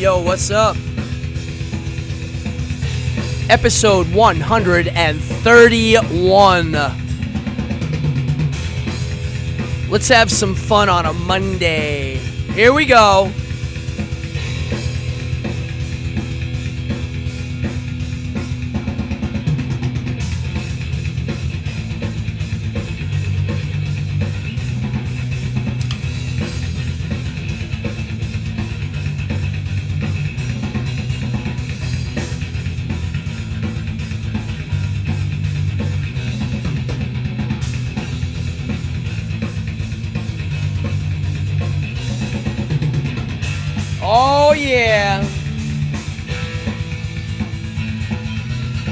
Yo, what's up? Episode 131. Let's have some fun on a Monday. Here we go. Oh, yeah.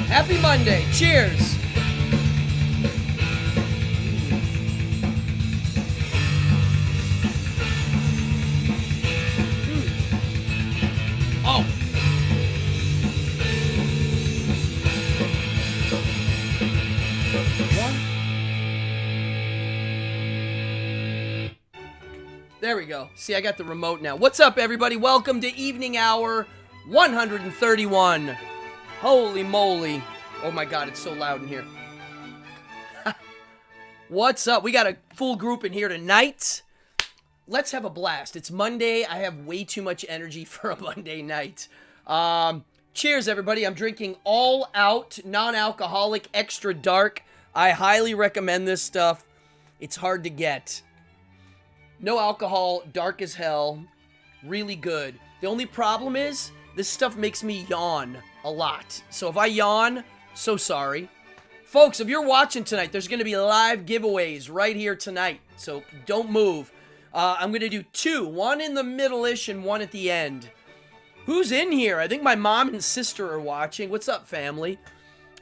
Happy Monday. Cheers. Oh. There we go. See, I got the remote now. What's up, everybody? Welcome to Evening Hour 131. Holy moly. Oh my God, it's so loud in here. What's up? We got a full group in here tonight. Let's have a blast. It's Monday. I have way too much energy for a Monday night. Cheers, everybody. I'm drinking All Out, non-alcoholic, extra dark. I highly recommend this stuff. It's hard to get. No alcohol, dark as hell, really good. The only problem is, this stuff makes me yawn a lot. So if I yawn, so sorry. Folks, if you're watching tonight, there's going to be live giveaways right here tonight. So don't move. I'm going to do two. One in the middle-ish and one at the end. Who's in here? I think my mom and sister are watching. What's up, family?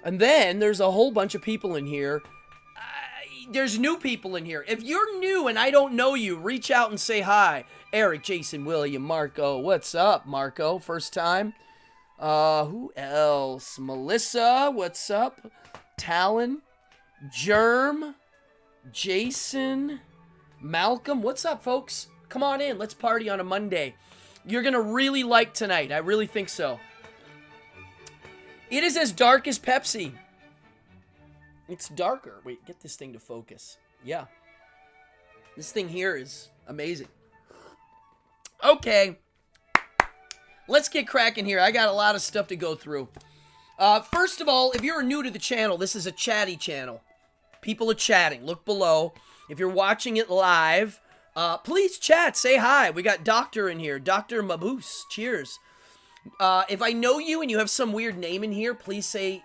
And then there's a whole bunch of people in here. There's new people in here. If you're new and I don't know you, reach out and say hi. Eric, Jason, William, Marco. What's up, Marco? First time. Who else? Melissa, what's up? Talon, Germ, Jason, Malcolm. What's up, folks? Come on in. Let's party on a Monday. You're going to really like tonight. I really think so. It is as dark as Pepsi. It's darker. Wait, get this thing to focus. Yeah. This thing here is amazing. Okay. Let's get cracking here. I got a lot of stuff to go through. First of all, if you're new to the channel, this is a chatty channel. People are chatting. Look below. If you're watching it live, please chat. Say hi. We got Doctor in here. Dr. Mabuse. Cheers. If I know you and you have some weird name in here, please say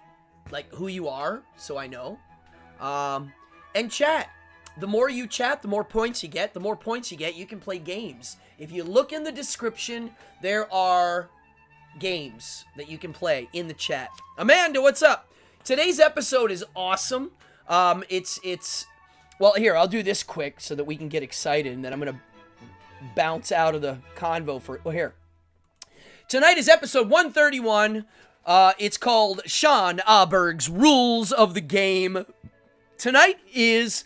like who you are, so I know. And chat. The more you chat, the more points you get. The more points you get, you can play games. If you look in the description, there are games that you can play in the chat. Amanda, what's up? Today's episode is awesome. Well, here, I'll do this quick so that we can get excited, and then I'm going to bounce out of the convo for, well, here. Tonight is episode 131. It's called Sean Aaberg's Rules of the Game. Tonight is,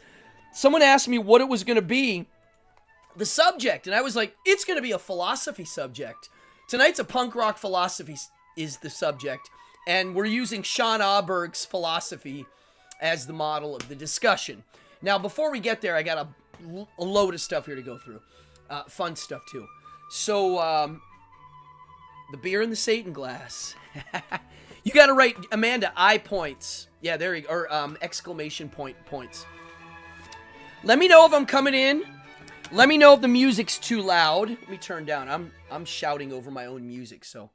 someone asked me what it was going to be, the subject, and I was like, it's going to be a philosophy subject. Tonight's a punk rock philosophy is the subject, and we're using Sean Aaberg's philosophy as the model of the discussion. Now, before we get there, I got a load of stuff here to go through. Fun stuff, too. So, the beer in the Satan glass. You gotta write, Amanda, I points. Yeah, there you go. Or exclamation points. Let me know if I'm coming in. Let me know if the music's too loud. Let me turn down. I'm shouting over my own music, so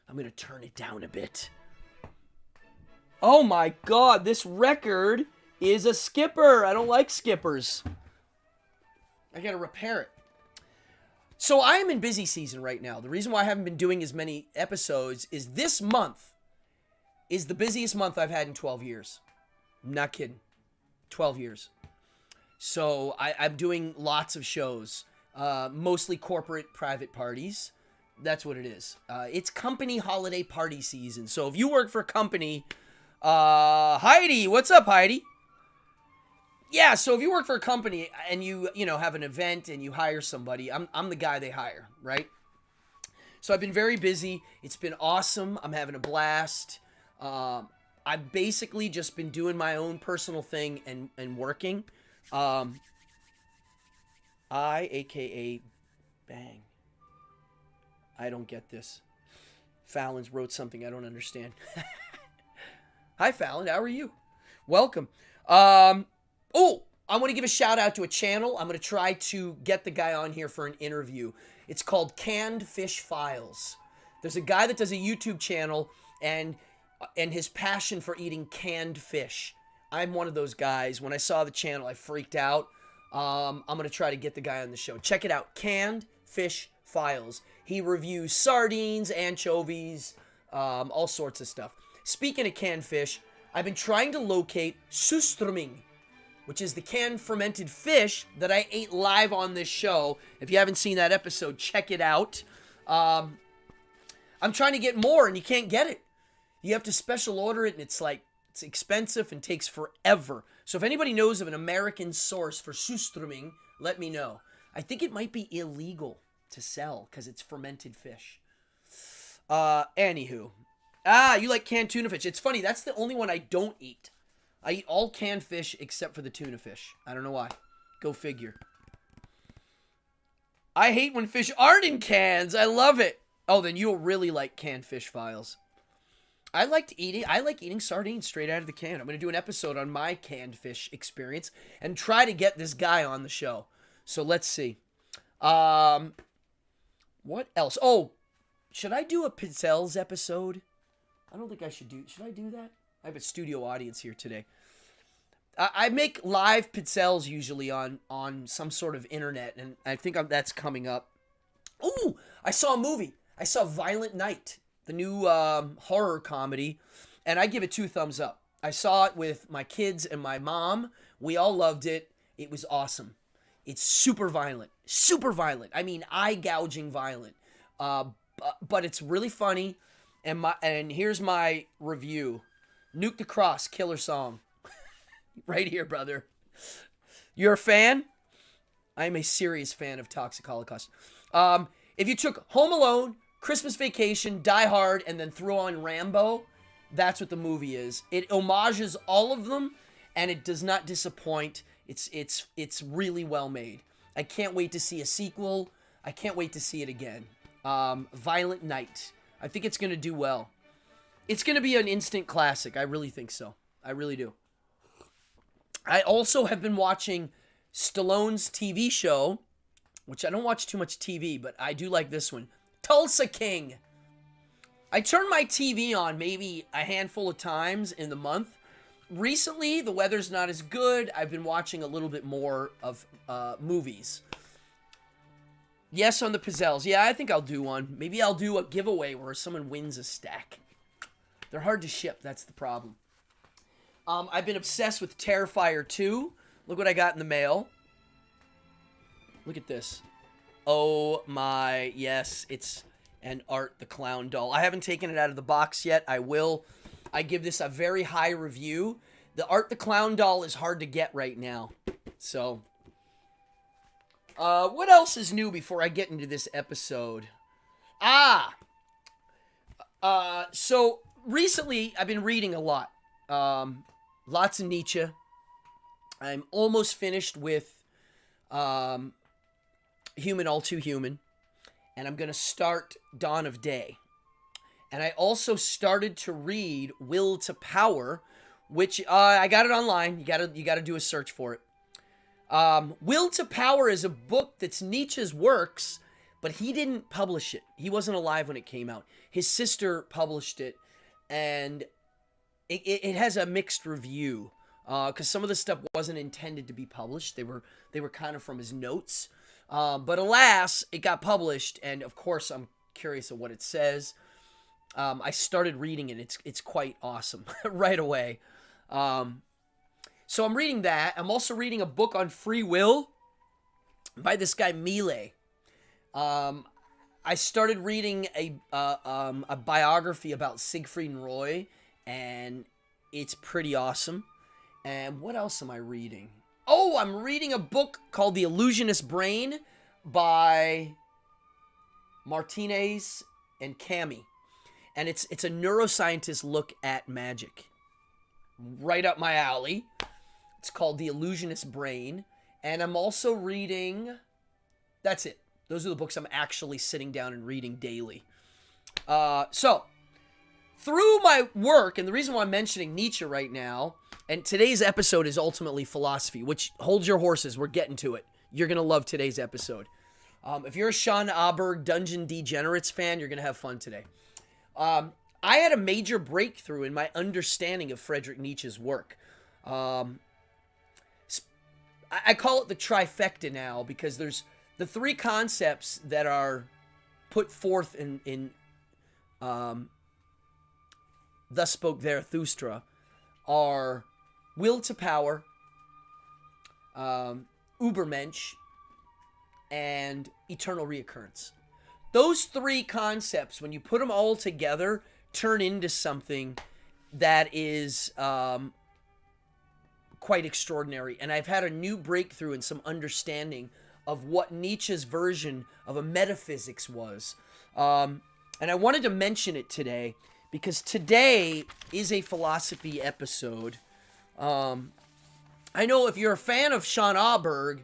I'm gonna turn it down a bit. Oh my God, this record is a skipper. I don't like skippers. I gotta repair it. So I am in busy season right now. The reason why I haven't been doing as many episodes is this month is the busiest month I've had in 12 years. I'm not kidding. 12 years. So I'm doing lots of shows, mostly corporate private parties. That's what it is. It's company holiday party season. So if you work for a company, Heidi, what's up, Heidi? Yeah, so if you work for a company and you know, have an event and you hire somebody, I'm the guy they hire, right? So I've been very busy. It's been awesome. I'm having a blast. I've basically just been doing my own personal thing and working. AKA Bang. I don't get this. Fallon's wrote something I don't understand. Hi, Fallon. How are you? Welcome. I want to give a shout out to a channel. I'm going to try to get the guy on here for an interview. It's called Canned Fish Files. There's a guy that does a YouTube channel and his passion for eating canned fish. I'm one of those guys. When I saw the channel, I freaked out. I'm going to try to get the guy on the show. Check it out. Canned Fish Files. He reviews sardines, anchovies, all sorts of stuff. Speaking of canned fish, I've been trying to locate surströmming, which is the canned fermented fish that I ate live on this show. If you haven't seen that episode, check it out. I'm trying to get more, and you can't get it. You have to special order it, and it's expensive and takes forever. So if anybody knows of an American source for surströmming, let me know. I think it might be illegal to sell because it's fermented fish. Anywho. You like canned tuna fish. It's funny, that's the only one I don't eat. I eat all canned fish except for the tuna fish. I don't know why. Go figure. I hate when fish aren't in cans. I love it. Oh, then you'll really like Canned Fish Files. I like eating sardines straight out of the can. I'm going to do an episode on my canned fish experience and try to get this guy on the show. So let's see. What else? Oh, should I do a pizzelles episode? I don't think I should do. Should I do that? I have a studio audience here today. I make live pizzelles usually on some sort of internet, and I think that's coming up. Ooh, I saw a movie. I saw Violent Night, the new horror comedy, and I give it 2 thumbs up. I saw it with my kids and my mom. We all loved it. It was awesome. It's super violent. Super violent. I mean, eye-gouging violent. But it's really funny. And here's my review. Nuke the Cross, killer song. Right here, brother. You're a fan? I'm a serious fan of Toxic Holocaust. If you took Home Alone, Christmas Vacation, Die Hard, and then throw on Rambo, that's what the movie is. It homages all of them, and it does not disappoint. It's really well made. I can't wait to see a sequel. I can't wait to see it again. Violent Night. I think it's going to do well. It's going to be an instant classic. I really think so. I really do. I also have been watching Stallone's TV show, which I don't watch too much TV, but I do like this one. Tulsa King. I turn my TV on maybe a handful of times in the month. Recently, the weather's not as good. I've been watching a little bit more of movies. Yes, on the pizzelles. Yeah, I think I'll do one. Maybe I'll do a giveaway where someone wins a stack. They're hard to ship. That's the problem. I've been obsessed with Terrifier 2. Look what I got in the mail. Look at this. Oh my, yes, it's an Art the Clown doll. I haven't taken it out of the box yet. I will. I give this a very high review. The Art the Clown doll is hard to get right now. So, what else is new before I get into this episode? So recently I've been reading a lot. Lots of Nietzsche. I'm almost finished with Human All Too Human. And I'm going to start Dawn of Day. And I also started to read Will to Power, which I got it online. You gotta do a search for it. Will to Power is a book that's Nietzsche's works, but he didn't publish it. He wasn't alive when it came out. His sister published it, and it has a mixed review because some of the stuff wasn't intended to be published. They were kind of from his notes. But alas, it got published, and of course I'm curious of what it says. I started reading it. It's quite awesome right away. So I'm reading that. I'm also reading a book on free will by this guy Millet. I started reading a biography about Siegfried and Roy, and it's pretty awesome. And what else am I reading? Oh, I'm reading a book called The Illusionist Brain by Martinez and Cami. And it's a neuroscientist look at magic. Right up my alley. It's called The Illusionist Brain. And I'm also reading... That's it. Those are the books I'm actually sitting down and reading daily. So, through my work, and the reason why I'm mentioning Nietzsche right now, and today's episode is ultimately philosophy, which, hold your horses, we're getting to it. You're going to love today's episode. If you're a Sean Aaberg Dungeon Degenerates fan, you're going to have fun today. I had a major breakthrough in my understanding of Friedrich Nietzsche's work. I call it the trifecta now because there's the three concepts that are put forth in Thus Spoke Zarathustra are will to power, Übermensch, and eternal reoccurrence. Those three concepts, when you put them all together, turn into something that is quite extraordinary. And I've had a new breakthrough in some understanding of what Nietzsche's version of a metaphysics was. And I wanted to mention it today because today is a philosophy episode. I know if you're a fan of Sean Aaberg,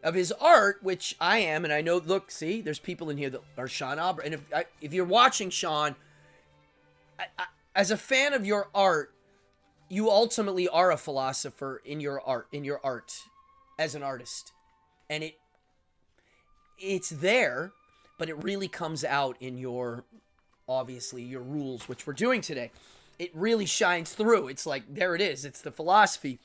of his art, which I am, and I know, look, see, there's people in here that are Sean Aaberg. And if you're watching Sean, as a fan of your art, you ultimately are a philosopher in your art, as an artist. And it's there, but it really comes out in obviously, your rules, which we're doing today. It really shines through. It's like, there it is. It's the philosophy.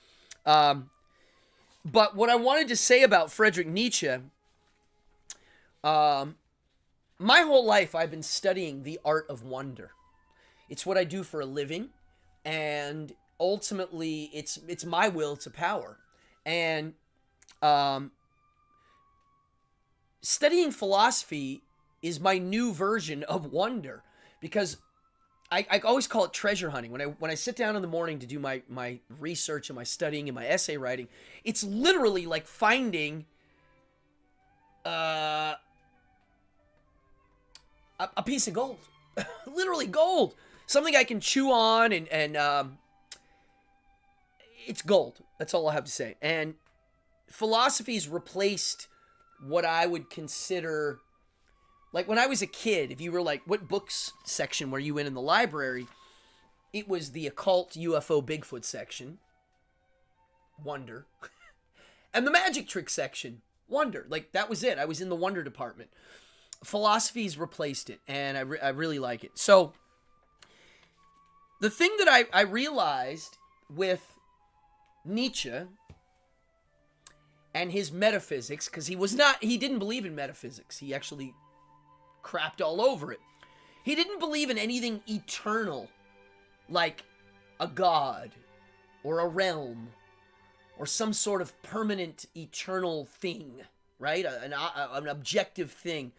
But what I wanted to say about Friedrich Nietzsche, my whole life I've been studying the art of wonder. It's what I do for a living, and ultimately it's my will to power. And studying philosophy is my new version of wonder, because I always call it treasure hunting. When I sit down in the morning to do my research and my studying and my essay writing, it's literally like finding a piece of gold. Literally gold. Something I can chew on and it's gold. That's all I have to say. And philosophy's replaced what I would consider... Like, when I was a kid, if you were like, what books section were you in the library? It was the occult UFO Bigfoot section. Wonder. And the magic trick section. Wonder. Like, that was it. I was in the wonder department. Philosophy's replaced it, and I really like it. So, the thing that I realized with Nietzsche and his metaphysics, because he didn't believe in metaphysics. He actually... crapped all over it. He didn't believe in anything eternal, like a god, or a realm, or some sort of permanent eternal thing, right? An objective thing.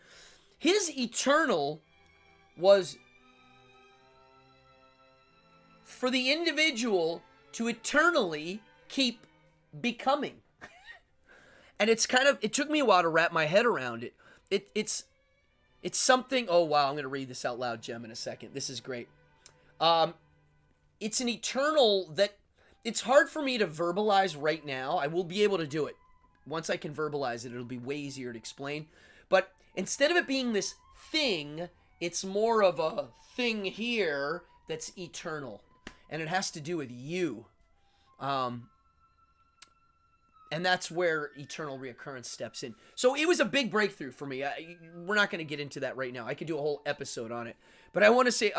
His eternal was for the individual to eternally keep becoming. And it took me a while to wrap my head around it. It's something... Oh, wow, I'm going to read this out loud, Jem, in a second. This is great. It's an eternal that... It's hard for me to verbalize right now. I will be able to do it. Once I can verbalize it, it'll be way easier to explain. But instead of it being this thing, it's more of a thing here that's eternal. And it has to do with you. And that's where eternal reoccurrence steps in. So it was a big breakthrough for me. We're not going to get into that right now. I could do a whole episode on it. But I want to say,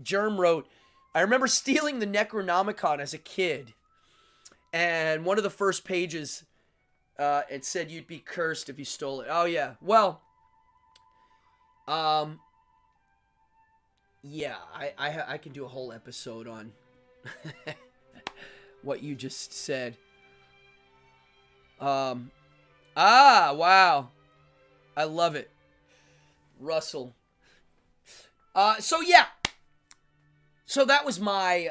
Germ wrote, I remember stealing the Necronomicon as a kid. And one of the first pages, it said you'd be cursed if you stole it. Oh, yeah. Well, yeah, I can do a whole episode on what you just said. Wow. I love it. Russell. So yeah. So that was my,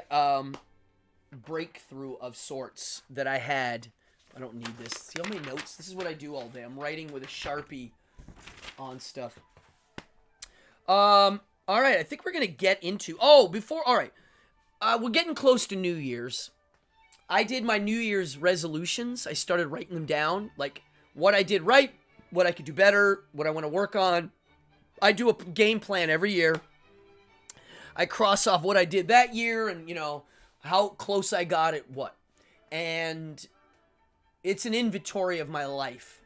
breakthrough of sorts that I had. I don't need this. See all my notes? This is what I do all day. I'm writing with a Sharpie on stuff. All right, I think we're gonna get into. Oh, before. All right, we're getting close to New Year's. I did my New Year's resolutions. I started writing them down, like what I did right, what I could do better, what I want to work on. I do a game plan every year. I cross off what I did that year and, how close I got at what. And it's an inventory of my life.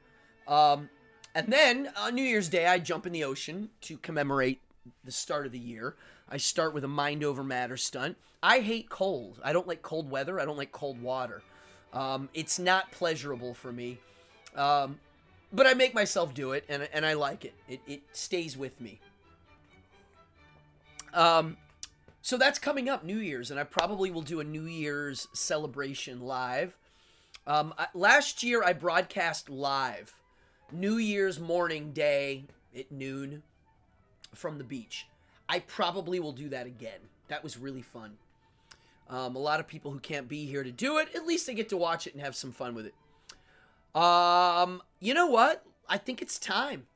And then on New Year's Day, I jump in the ocean to commemorate the start of the year. I start with a mind over matter stunt. I hate cold. I don't like cold weather. I don't like cold water. It's not pleasurable for me. But I make myself do it, and I like it. It stays with me. So that's coming up, New Year's, and I probably will do a New Year's celebration live. Last year, I broadcast live New Year's morning day at noon from the beach. I probably will do that again. That was really fun. A lot of people who can't be here to do it, at least they get to watch it and have some fun with it. You know what? I think it's time.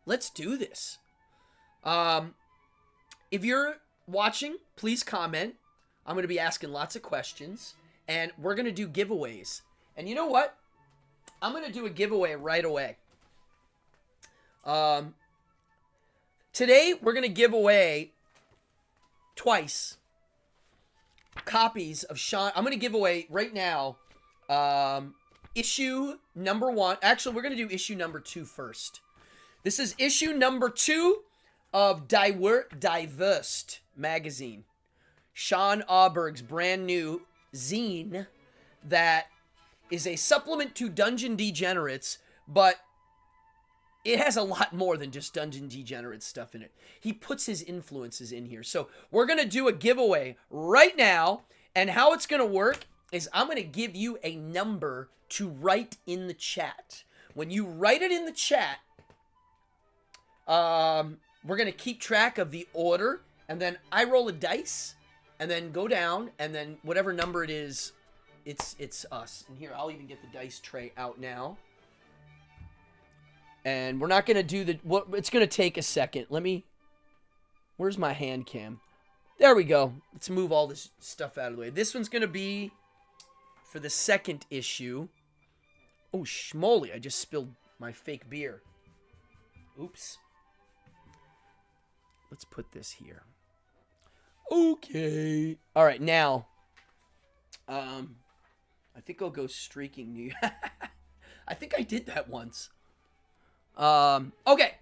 Let's do this. If you're watching, please comment. I'm going to be asking lots of questions, and we're going to do giveaways. And you know what? I'm going to do a giveaway right away. Today, we're going to give away twice copies of Sean. I'm going to give away right now issue number 1. Actually, we're going to do issue number 2 first. This is issue number 2 of Diversed magazine. Sean Aaberg's brand new zine that is a supplement to Dungeon Degenerates, but it has a lot more than just Dungeon Degenerates stuff in it. He puts his influences in here. So we're going to do a giveaway right now, and how it's going to work is I'm going to give you a number to write in the chat. When you write it in the chat, we're going to keep track of the order, and then I roll a dice, and then go down, and then whatever number it is, it's us. And here, I'll even get the dice tray out now. And we're not going to do it's going to take a second. Where's my hand cam? There we go. Let's move all this stuff out of the way. This one's going to be for the second issue. Oh, schmoly, I just spilled my fake beer. Oops. Let's put this here. Okay. All right, now, I think I'll go streaking New York. I think I did that once. Okay.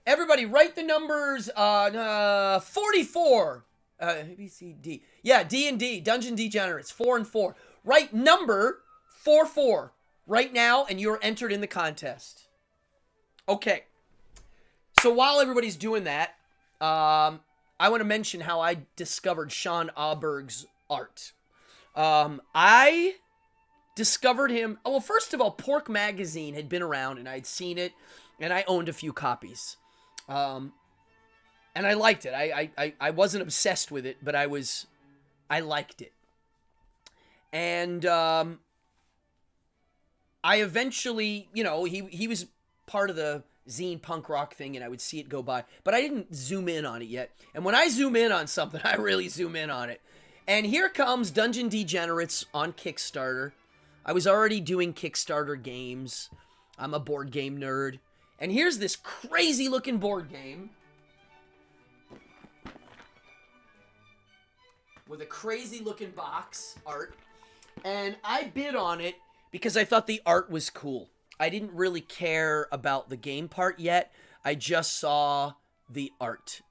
Everybody write the numbers, 44. A, B, C, D. Yeah, D&D, Dungeon Degenerates, 4 and 4. Write number 44 right now, and you're entered in the contest. Okay. So while everybody's doing that, I want to mention how I discovered Sean Aaberg's art. I discovered him. Oh, well, first of all, Pork Magazine had been around, and I'd seen it, and I owned a few copies. And I liked it. I wasn't obsessed with it, but I liked it. And I eventually, he was part of the zine punk rock thing, and I would see it go by, but I didn't zoom in on it yet. And when I zoom in on something, I really zoom in on it. And here comes Dungeon Degenerates on Kickstarter. I was already doing Kickstarter games. I'm a board game nerd. And here's this crazy looking board game with a crazy looking box art. And I bid on it because I thought the art was cool. I didn't really care about the game part yet. I just saw the art.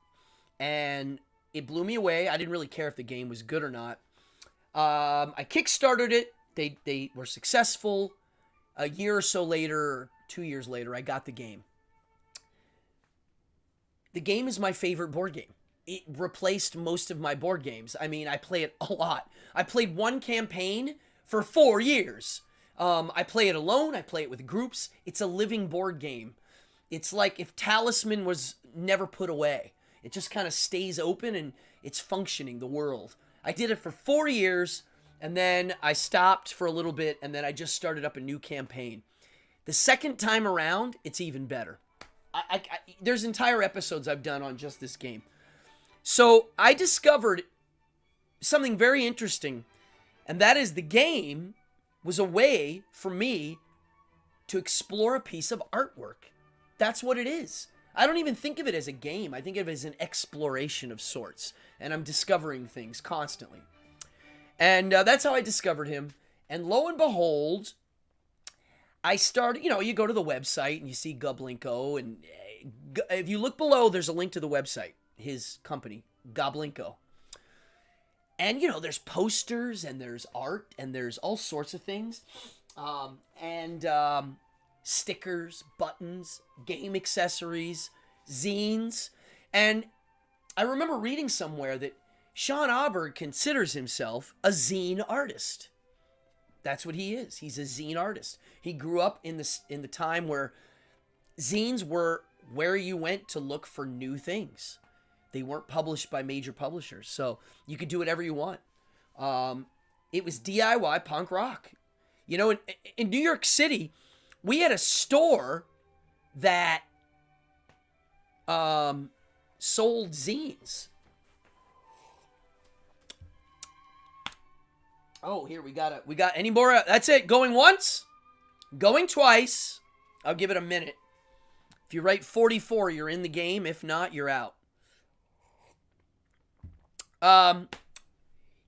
And it blew me away. I didn't really care if the game was good or not. I Kickstarted it. They were successful. A year or so later, or 2 years later, I got the game. The game is my favorite board game. It replaced most of my board games. I mean, I play it a lot. I played one campaign for 4 years. I play it alone. I play it with groups. It's a living board game. It's like if Talisman was never put away. It just kind of stays open and it's functioning, the world. I did it for 4 years, and then I stopped for a little bit, and then I just started up a new campaign. The second time around, it's even better. there's entire episodes I've done on just this game. So I discovered something very interesting, and that is the game was a way for me to explore a piece of artwork. That's what it is. I don't even think of it as a game. I think of it as an exploration of sorts, and I'm discovering things constantly. And that's how I discovered him. And lo and behold, I started, you go to the website and you see Goblinko, and if you look below, there's a link to the website, his company, Goblinko. And, there's posters, and there's art, and there's all sorts of things. Stickers, buttons, game accessories, zines. And I remember reading somewhere that Sean Aaberg considers himself a zine artist. That's what he is. He's a zine artist. He grew up in the time where zines were where you went to look for new things. They weren't published by major publishers, so you could do whatever you want. It was DIY punk rock. In New York City, we had a store that sold zines. Oh, here we got any more? That's it. Going once, going twice. I'll give it a minute. If you write 44, you're in the game. If not, you're out.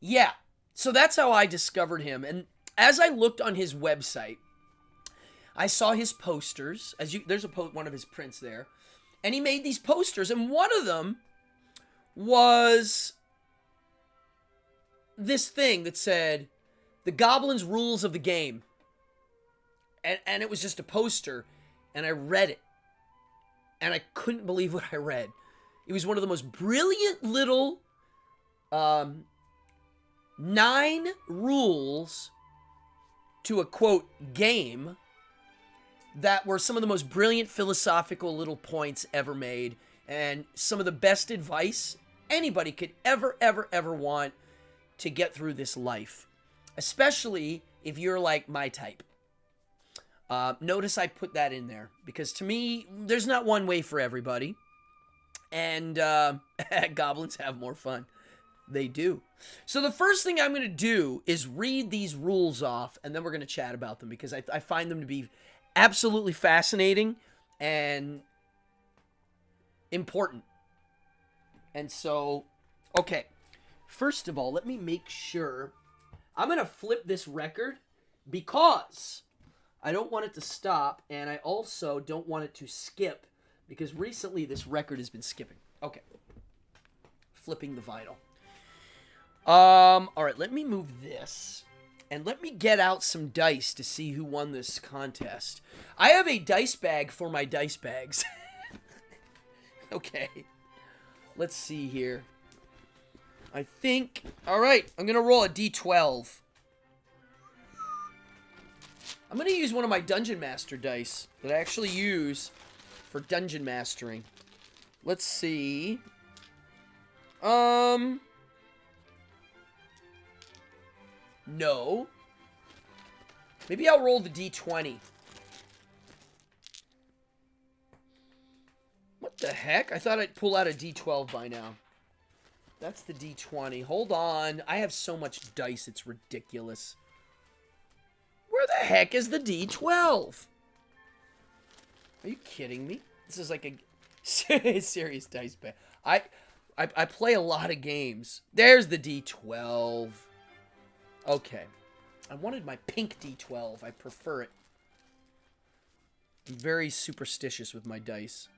Yeah. So that's how I discovered him. And as I looked on his website, I saw his posters. There's one of his prints there, and he made these posters, and one of them was this thing that said, "The Goblins Rules of the Game," and it was just a poster, and I read it, and I couldn't believe what I read. It was one of the most brilliant little 9 rules to a, quote, game that were some of the most brilliant philosophical little points ever made, and some of the best advice anybody could ever want to get through this life, especially if you're like my type. Notice I put that in there, because to me, there's not one way for everybody, and goblins have more fun. They do. So the first thing I'm going to do is read these rules off, and then we're going to chat about them, because I find them to be absolutely fascinating and important. And so, okay. First of all, let me make sure. I'm going to flip this record because I don't want it to stop, and I also don't want it to skip, because recently this record has been skipping. Okay. Flipping the vinyl. All right, let me move this, and let me get out some dice to see who won this contest. I have a dice bag for my dice bags. Okay. Let's see here. I think, all right, I'm going to roll a D12. I'm going to use one of my Dungeon Master dice that I actually use for dungeon mastering. Let's see. No. Maybe I'll roll the D20. What the heck? I thought I'd pull out a D12 by now. That's the D20. Hold on. I have so much dice, it's ridiculous. Where the heck is the D12? Are you kidding me? This is like a serious dice bag. I play a lot of games. There's the D12. Okay. I wanted my pink D12. I prefer it. I'm very superstitious with my dice.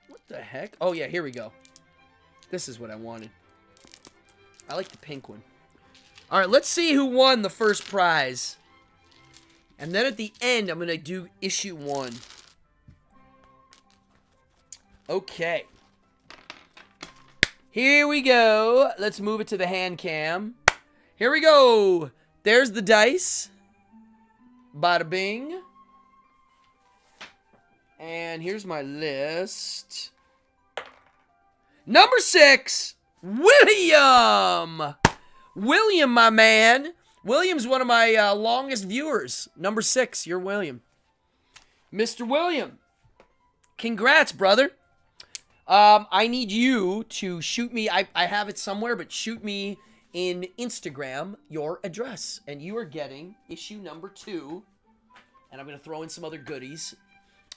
What the heck? Oh, yeah, here we go. This is what I wanted. I like the pink one. All right, let's see who won the first prize. And then at the end, I'm going to do issue 1. Okay. Here we go. Let's move it to the hand cam. Here we go. There's the dice. Bada bing. And here's my list. Number 6, William. William, my man. William's one of my longest viewers. Number 6, you're William. Mr. William, Congrats, brother. I need you to shoot me. I have it somewhere, but shoot me in Instagram your address. And you are getting issue number 2. And I'm going to throw in some other goodies.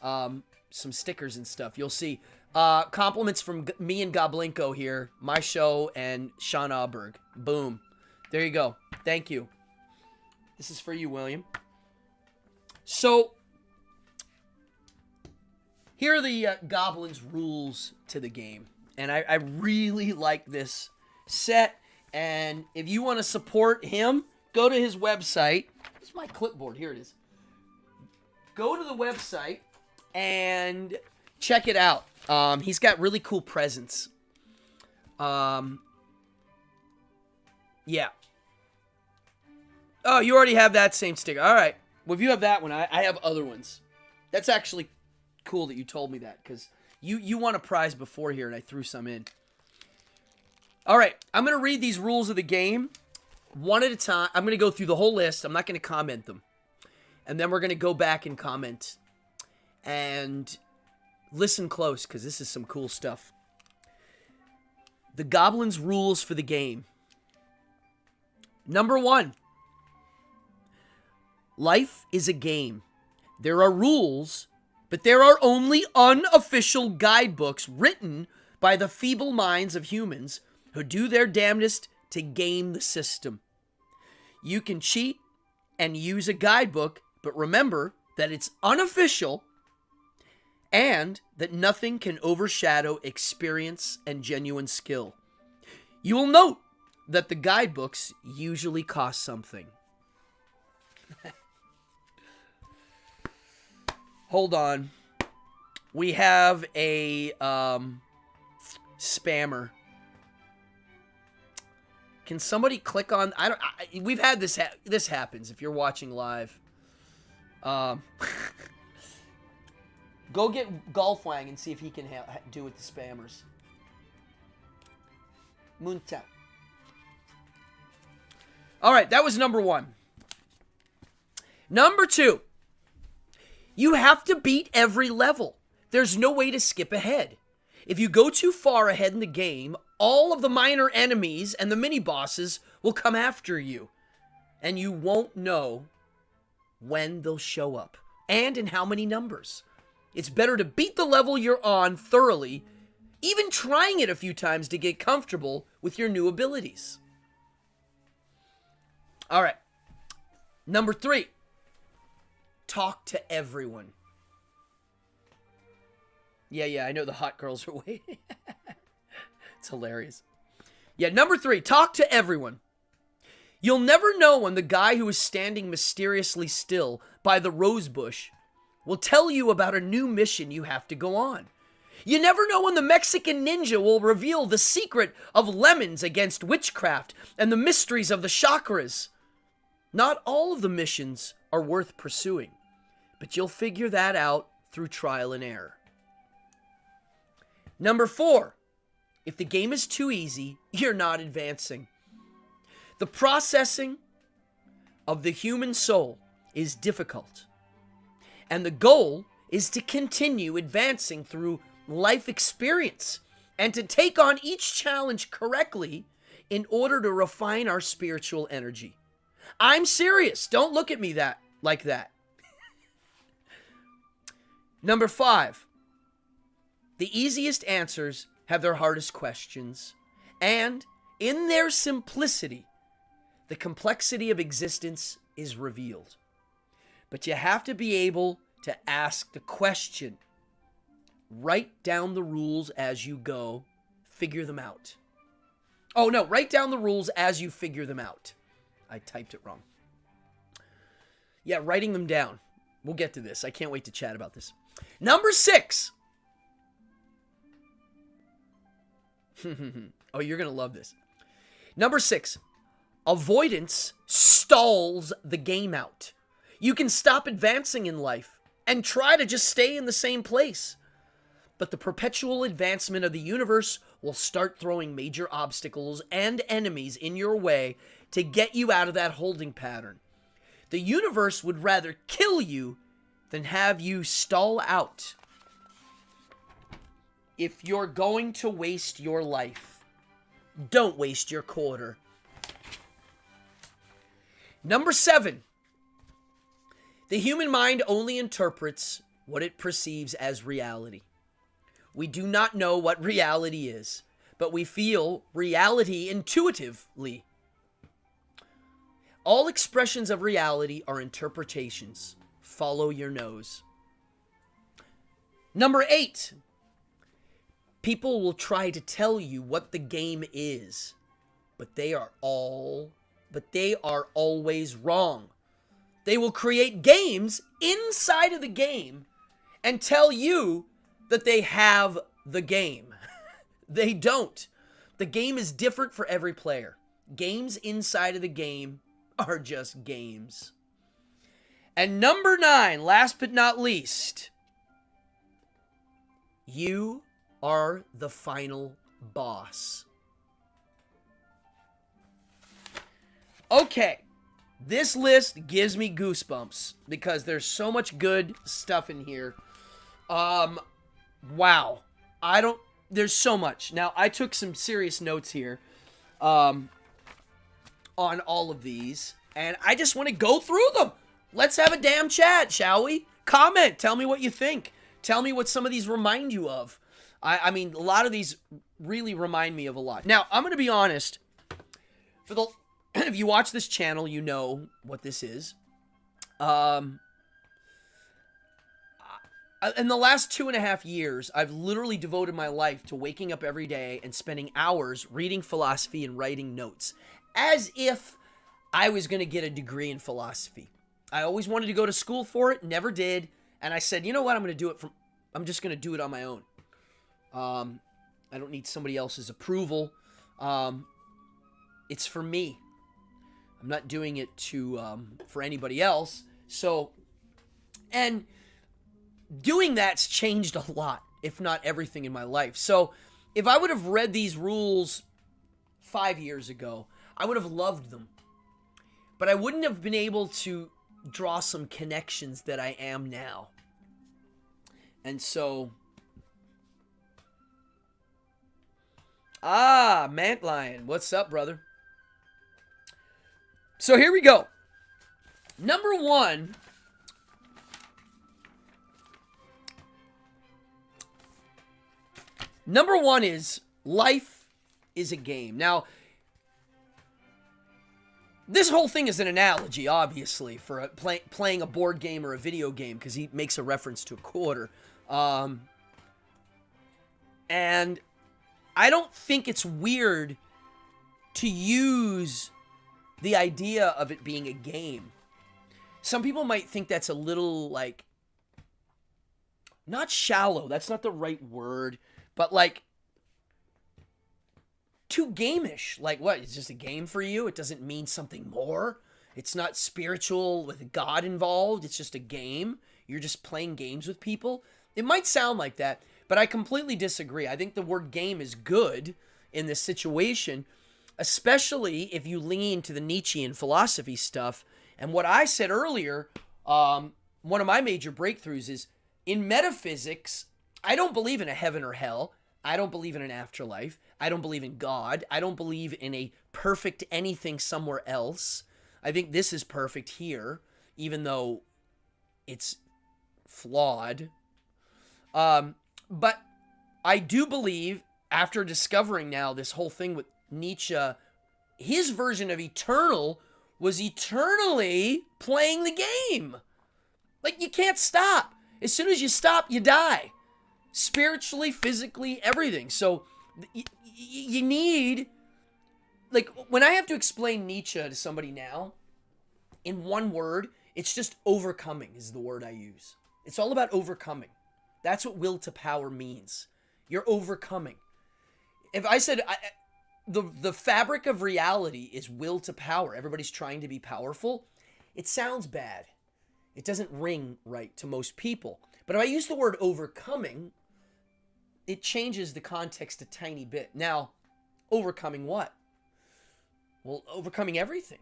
Some stickers and stuff. You'll see. Compliments from me and Goblinko here. My show and Sean Aaberg. Boom. There you go. Thank you. This is for you, William. So, here are the Goblins rules to the game. And I really like this set. And if you want to support him, go to his website. This is my clipboard. Here it is. Go to the website and check it out. He's got really cool presents. Yeah. Oh, you already have that same sticker. All right. Well, if you have that one, I have other ones. That's actually cool that you told me that, because you won a prize before here, and I threw some in. All right. I'm going to read these rules of the game one at a time. I'm going to go through the whole list. I'm not going to comment them. And then we're going to go back and comment. And listen close, because this is some cool stuff. The Goblins' rules for the game. Number 1. Life is a game. There are rules, but there are only unofficial guidebooks written by the feeble minds of humans who do their damnedest to game the system. You can cheat and use a guidebook, but remember that it's unofficial and that nothing can overshadow experience and genuine skill. You will note that the guidebooks usually cost something. Hold on. We have a spammer. Can somebody click on? We've had this. This happens if you're watching live. Go get Golfwang and see if he can do with the spammers. Munta. All right, that was number 1. Number 2. You have to beat every level. There's no way to skip ahead. If you go too far ahead in the game, all of the minor enemies and the mini-bosses will come after you. And you won't know when they'll show up and in how many numbers. It's better to beat the level you're on thoroughly, even trying it a few times to get comfortable with your new abilities. All right. Number 3. Talk to everyone. Yeah, I know the hot girls are waiting. It's hilarious. Yeah, number 3, talk to everyone. You'll never know when the guy who is standing mysteriously still by the rose bush will tell you about a new mission you have to go on. You never know when the Mexican ninja will reveal the secret of lemons against witchcraft and the mysteries of the chakras. Not all of the missions are worth pursuing, but you'll figure that out through trial and error. Number 4, if the game is too easy, you're not advancing. The processing of the human soul is difficult, and the goal is to continue advancing through life experience and to take on each challenge correctly in order to refine our spiritual energy. I'm serious. Don't look at me like that. Number 5. The easiest answers have their hardest questions, and in their simplicity, the complexity of existence is revealed. But you have to be able to ask the question. Write down the rules as you go. Figure them out. Oh, no. Write down the rules as you figure them out. I typed it wrong. Yeah, writing them down. We'll get to this. I can't wait to chat about this. Number 6. Oh, you're going to love this. Number 6. Avoidance stalls the game out. You can stop advancing in life and try to just stay in the same place. But the perpetual advancement of the universe will start throwing major obstacles and enemies in your way to get you out of that holding pattern. The universe would rather kill you than have you stall out. If you're going to waste your life, don't waste your quarter. Number 7. The human mind only interprets what it perceives as reality. We do not know what reality is, but we feel reality intuitively. All expressions of reality are interpretations. Follow your nose. Number 8. People will try to tell you what the game is, but they are always wrong. They will create games inside of the game and tell you that they have the game. They don't. The game is different for every player. Games inside of the game are just games. And number 9, last but not least, you are the final boss. Okay, this list gives me goosebumps because there's so much good stuff in here. Wow. There's so much. Now, I took some serious notes here on all of these, and I just want to go through them. Let's have a damn chat, shall we? Comment. Tell me what you think. Tell me what some of these remind you of. I mean, a lot of these really remind me of a lot. Now, I'm going to be honest. If you watch this channel, you know what this is. In the last 2.5 years, I've literally devoted my life to waking up every day and spending hours reading philosophy and writing notes, as if I was going to get a degree in philosophy. I always wanted to go to school for it, never did, and I said, you know what, I'm just going to do it on my own. I don't need somebody else's approval. It's for me. I'm not doing it for anybody else. So, and doing that's changed a lot, if not everything in my life. So, if I would have read these rules 5 years ago, I would have loved them. But I wouldn't have been able to draw some connections that I am now. And so, Mantlion, what's up, brother? So here we go. Number 1. Number 1 is life is a game. Now, this whole thing is an analogy, obviously, for playing a board game or a video game, because he makes a reference to a quarter. And I don't think it's weird to use the idea of it being a game. Some people might think that's a little, like, not shallow, that's not the right word, but, like, too game-ish. Like, what, it's just a game for you? It doesn't mean something more? It's not spiritual with God involved, it's just a game? You're just playing games with people? It might sound like that, but I completely disagree. I think the word game is good in this situation, especially if you lean to the Nietzschean philosophy stuff. And what I said earlier, one of my major breakthroughs is, in metaphysics, I don't believe in a heaven or hell. I don't believe in an afterlife. I don't believe in God. I don't believe in a perfect anything somewhere else. I think this is perfect here, even though it's flawed. But I do believe, after discovering now this whole thing with Nietzsche, his version of eternal was eternally playing the game. Like, you can't stop. As soon as you stop, you die. Spiritually, physically, everything. So, you need, like, when I have to explain Nietzsche to somebody now, in one word, it's just overcoming is the word I use. It's all about overcoming. That's what will to power means. You're overcoming. If I said, the fabric of reality is will to power, everybody's trying to be powerful, it sounds bad. It doesn't ring right to most people. But if I use the word overcoming, it changes the context a tiny bit. Now, overcoming what? Well, overcoming everything.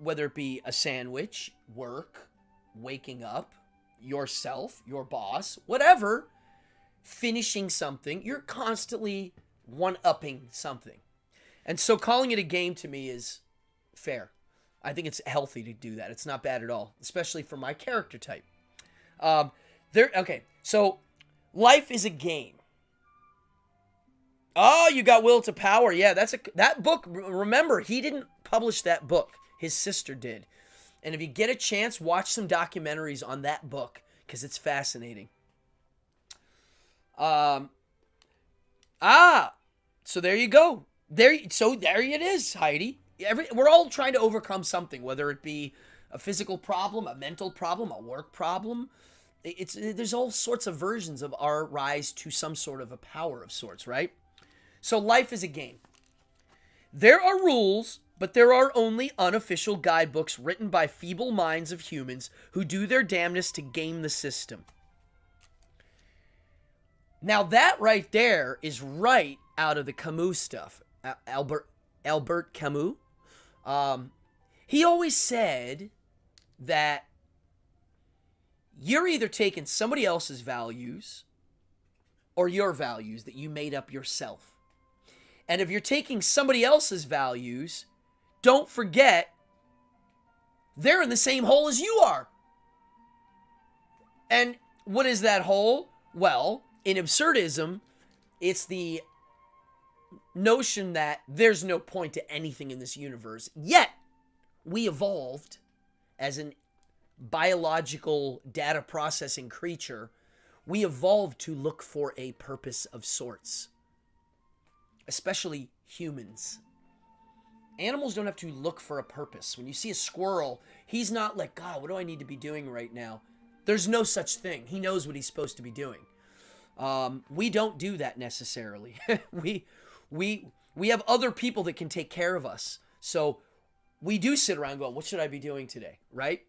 Whether it be a sandwich, work, waking up, yourself, your boss, whatever. finishing something. You're constantly one-upping something. And so calling it a game to me is fair. I think it's healthy to do that. It's not bad at all, especially for my character type. Okay, so life is a game. Oh, you got Will to Power. Yeah, that book. Remember, he didn't publish that book. His sister did. And if you get a chance, watch some documentaries on that book because it's fascinating. So there you go. There it is, Heidi. We're all trying to overcome something, whether it be a physical problem, a mental problem, a work problem. There's all sorts of versions of our rise to some sort of a power of sorts, right? So life is a game. There are rules, but there are only unofficial guidebooks written by feeble minds of humans who do their damnedest to game the system. Now that right there is right out of the Camus stuff. Albert Camus. He always said that you're either taking somebody else's values or your values that you made up yourself. And if you're taking somebody else's values, don't forget they're in the same hole as you are. And what is that hole? Well, in absurdism, it's the notion that there's no point to anything in this universe. Yet, we evolved as an biological data processing creature. We evolved to look for a purpose of sorts. Especially humans. Animals don't have to look for a purpose. When you see a squirrel, he's not like, God, what do I need to be doing right now? There's no such thing. He knows what he's supposed to be doing. We don't do that necessarily. We have other people that can take care of us. So we do sit around going, what should I be doing today? Right?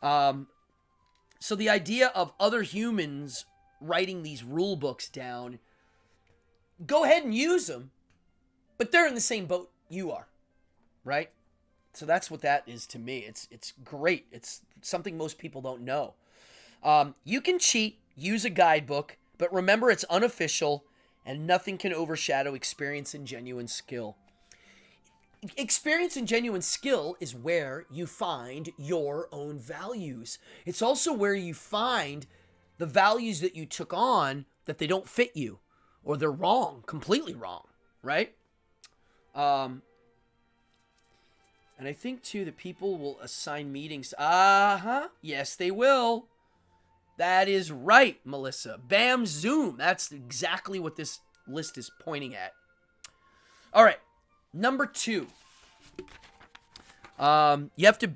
So the idea of other humans writing these rule books down, go ahead and use them, but they're in the same boat you are, right? So that's what that is to me. It's great. It's something most people don't know. You can cheat, use a guidebook, but remember it's unofficial and nothing can overshadow experience and genuine skill. Experience and genuine skill is where you find your own values. It's also where you find the values that you took on that they don't fit you or they're wrong, completely wrong, right? And I think, too, that people will assign meetings. Yes, they will. That is right, Melissa. Bam, zoom. That's exactly what this list is pointing at. All right. Number 2. You have to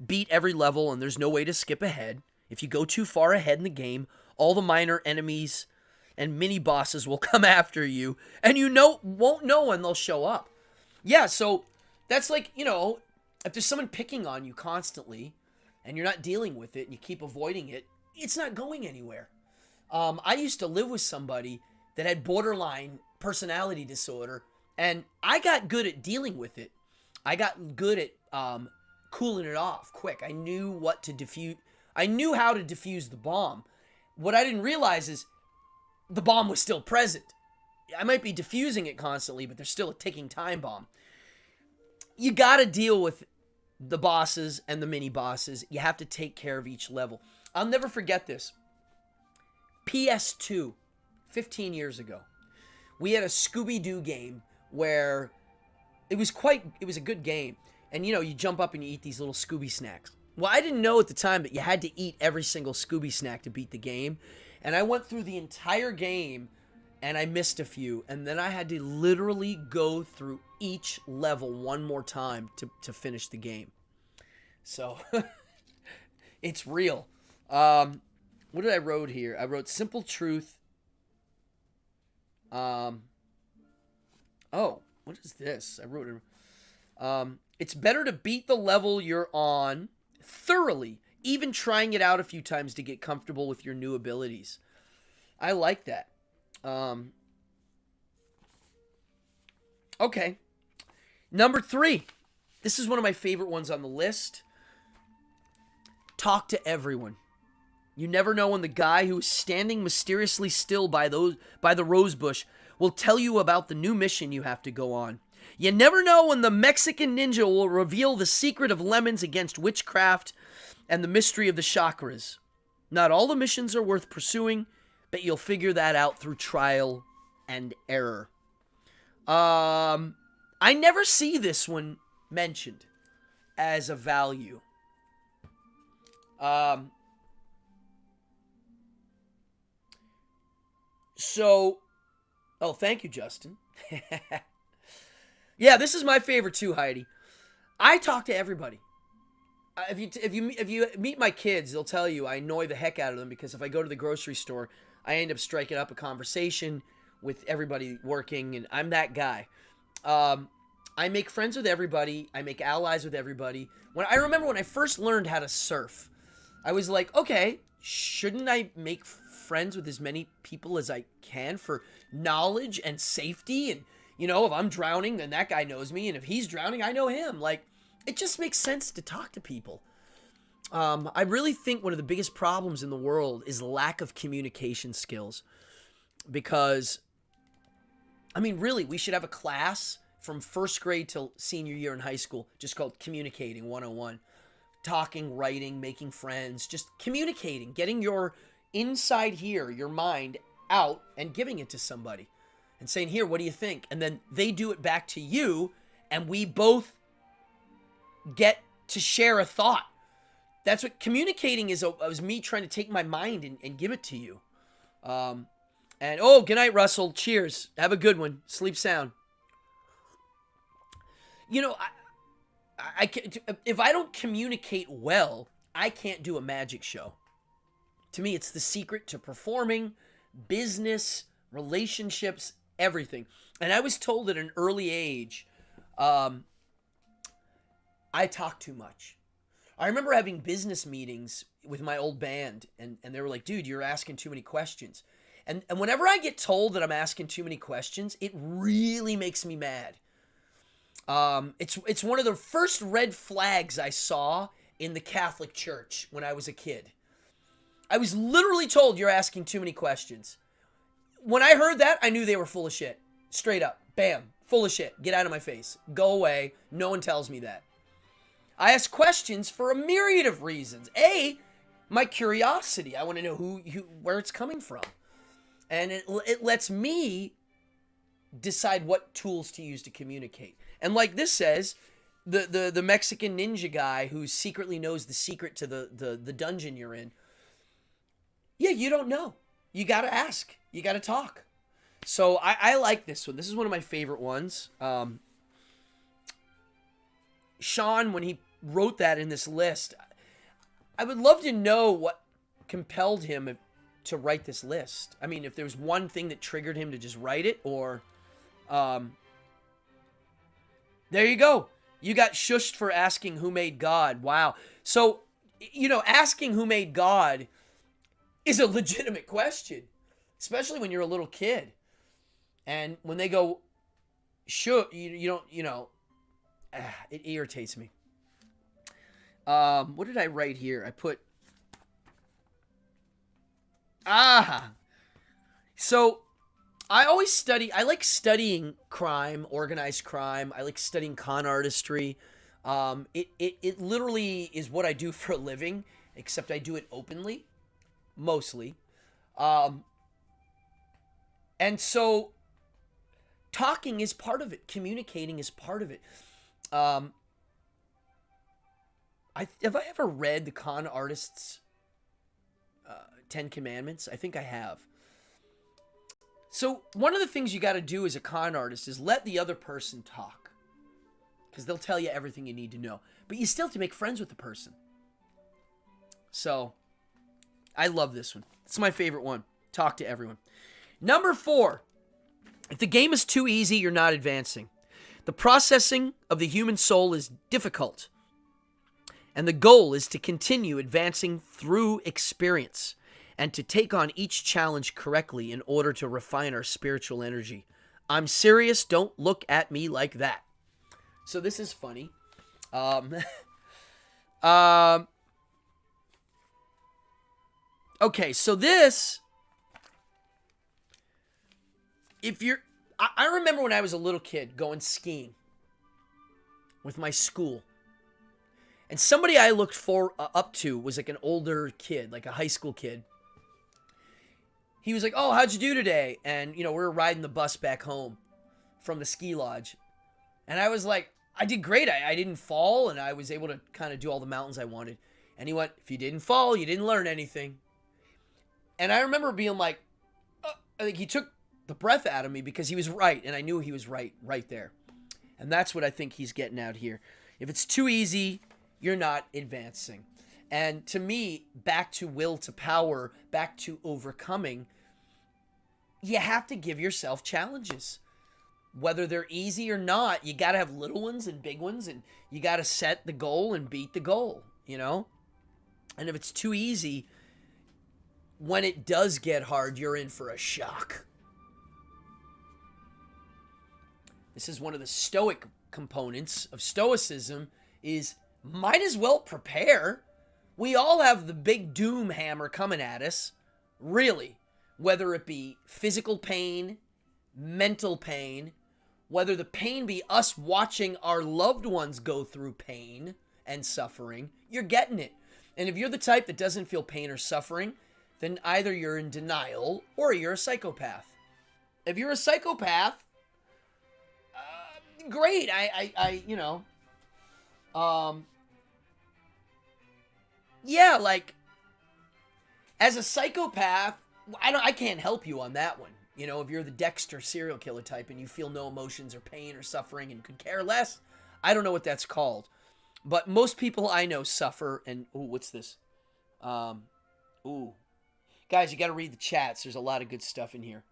beat every level, and there's no way to skip ahead. If you go too far ahead in the game, all the minor enemies and mini-bosses will come after you, and won't know when they'll show up. Yeah, so that's like, if there's someone picking on you constantly, and you're not dealing with it, and you keep avoiding it, it's not going anywhere. I used to live with somebody that had borderline personality disorder, and I got good at dealing with it. I got good at cooling it off quick. I knew what to defuse. I knew how to defuse the bomb. What I didn't realize is the bomb was still present. I might be diffusing it constantly, but there's still a ticking time bomb. You got to deal with the bosses and the mini bosses. You have to take care of each level. I'll never forget this. PS2, 15 years ago, we had a Scooby-Doo game where it was a good game. And you jump up and you eat these little Scooby snacks. Well, I didn't know at the time that you had to eat every single Scooby snack to beat the game. And I went through the entire game and I missed a few. And then I had to literally go through each level one more time to finish the game. So, it's real. What did I wrote here? I wrote simple truth. What is this? I wrote it's better to beat the level you're on thoroughly, even trying it out a few times to get comfortable with your new abilities. I like that. Okay. Number 3. This is one of my favorite ones on the list. Talk to everyone. You never know when the guy who is standing mysteriously still by the rose bush will tell you about the new mission you have to go on. You never know when the Mexican ninja will reveal the secret of lemons against witchcraft and the mystery of the chakras. Not all the missions are worth pursuing, but you'll figure that out through trial and error. I never see this one mentioned as a value. Oh, thank you, Justin. Yeah, this is my favorite too, Heidi. I talk to everybody. If you meet my kids, they'll tell you I annoy the heck out of them because if I go to the grocery store, I end up striking up a conversation with everybody working, and I'm that guy. I make friends with everybody. I make allies with everybody. I remember when I first learned how to surf, I was like, okay, shouldn't I make friends with as many people as I can for knowledge and safety? And, if I'm drowning, then that guy knows me. And if he's drowning, I know him. Like, it just makes sense to talk to people. I really think one of the biggest problems in the world is lack of communication skills. Because, really, we should have a class from first grade till senior year in high school just called Communicating 101. Talking, writing, making friends, just communicating, getting your inside here, your mind out and giving it to somebody and saying, here, what do you think? And then they do it back to you and we both get to share a thought. That's what communicating is. Was me trying to take my mind and give it to you. Good night, Russell. Cheers. Have a good one. Sleep sound. If I don't communicate well, I can't do a magic show. To me, it's the secret to performing, business, relationships, everything. And I was told at an early age, I talk too much. I remember having business meetings with my old band, and they were like, dude, you're asking too many questions. And whenever I get told that I'm asking too many questions, it really makes me mad. It's one of the first red flags I saw in the Catholic Church when I was a kid. I was literally told you're asking too many questions. When I heard that, I knew they were full of shit. Straight up. Bam. Full of shit. Get out of my face. Go away. No one tells me that. I ask questions for a myriad of reasons. A, my curiosity. I want to know where it's coming from. And it lets me decide what tools to use to communicate. And like this says, the Mexican ninja guy who secretly knows the secret to the dungeon you're in. Yeah, you don't know. You got to ask. You got to talk. So I like this one. This is one of my favorite ones. Sean, when he wrote that in this list, I would love to know what compelled him to write this list. I mean, if there was one thing that triggered him to just write it, or there you go. You got shushed for asking who made God. Wow. So, asking who made God is a legitimate question, especially when you're a little kid. And when they go, sure, you don't, it irritates me. What did I write here? I put, so I like studying crime, organized crime. I like studying con artistry. It literally is what I do for a living, except I do it openly, mostly. And so talking is part of it. Communicating is part of it. Have I ever read the con artist's 10 Commandments? I think I have. So one of the things you got to do as a con artist is let the other person talk, because they'll tell you everything you need to know. But you still have to make friends with the person. So I love this one. It's my favorite one. Talk to everyone. Number 4. If the game is too easy, you're not advancing. The processing of the human soul is difficult, and the goal is to continue advancing through experience and to take on each challenge correctly in order to refine our spiritual energy. I'm serious. Don't look at me like that. So this is funny. Okay, so this, I remember when I was a little kid going skiing with my school. And somebody I looked up to was like an older kid, like a high school kid. He was like, "Oh, how'd you do today?" And, we were riding the bus back home from the ski lodge. And I was like, "I did great. I didn't fall, and I was able to kind of do all the mountains I wanted." And he went, "If you didn't fall, you didn't learn anything." And I remember being like, I think he took the breath out of me because he was right. And I knew he was right there. And that's what I think he's getting out here. If it's too easy, you're not advancing. And to me, back to will to power, back to overcoming, you have to give yourself challenges. Whether they're easy or not, you got to have little ones and big ones, and you got to set the goal and beat the goal, And if it's too easy, when it does get hard, you're in for a shock. This is one of the stoic components of stoicism is might as well prepare. We all have the big doom hammer coming at us, really, whether it be physical pain, mental pain, whether the pain be us watching our loved ones go through pain and suffering, you're getting it. And if you're the type that doesn't feel pain or suffering, then either you're in denial or you're a psychopath. If you're a psychopath, great. Yeah, like, as a psychopath, I can't help you on that one. If you're the Dexter serial killer type and you feel no emotions or pain or suffering and could care less, I don't know what that's called. But most people I know suffer and, what's this? Guys, you got to read the chats. There's a lot of good stuff in here.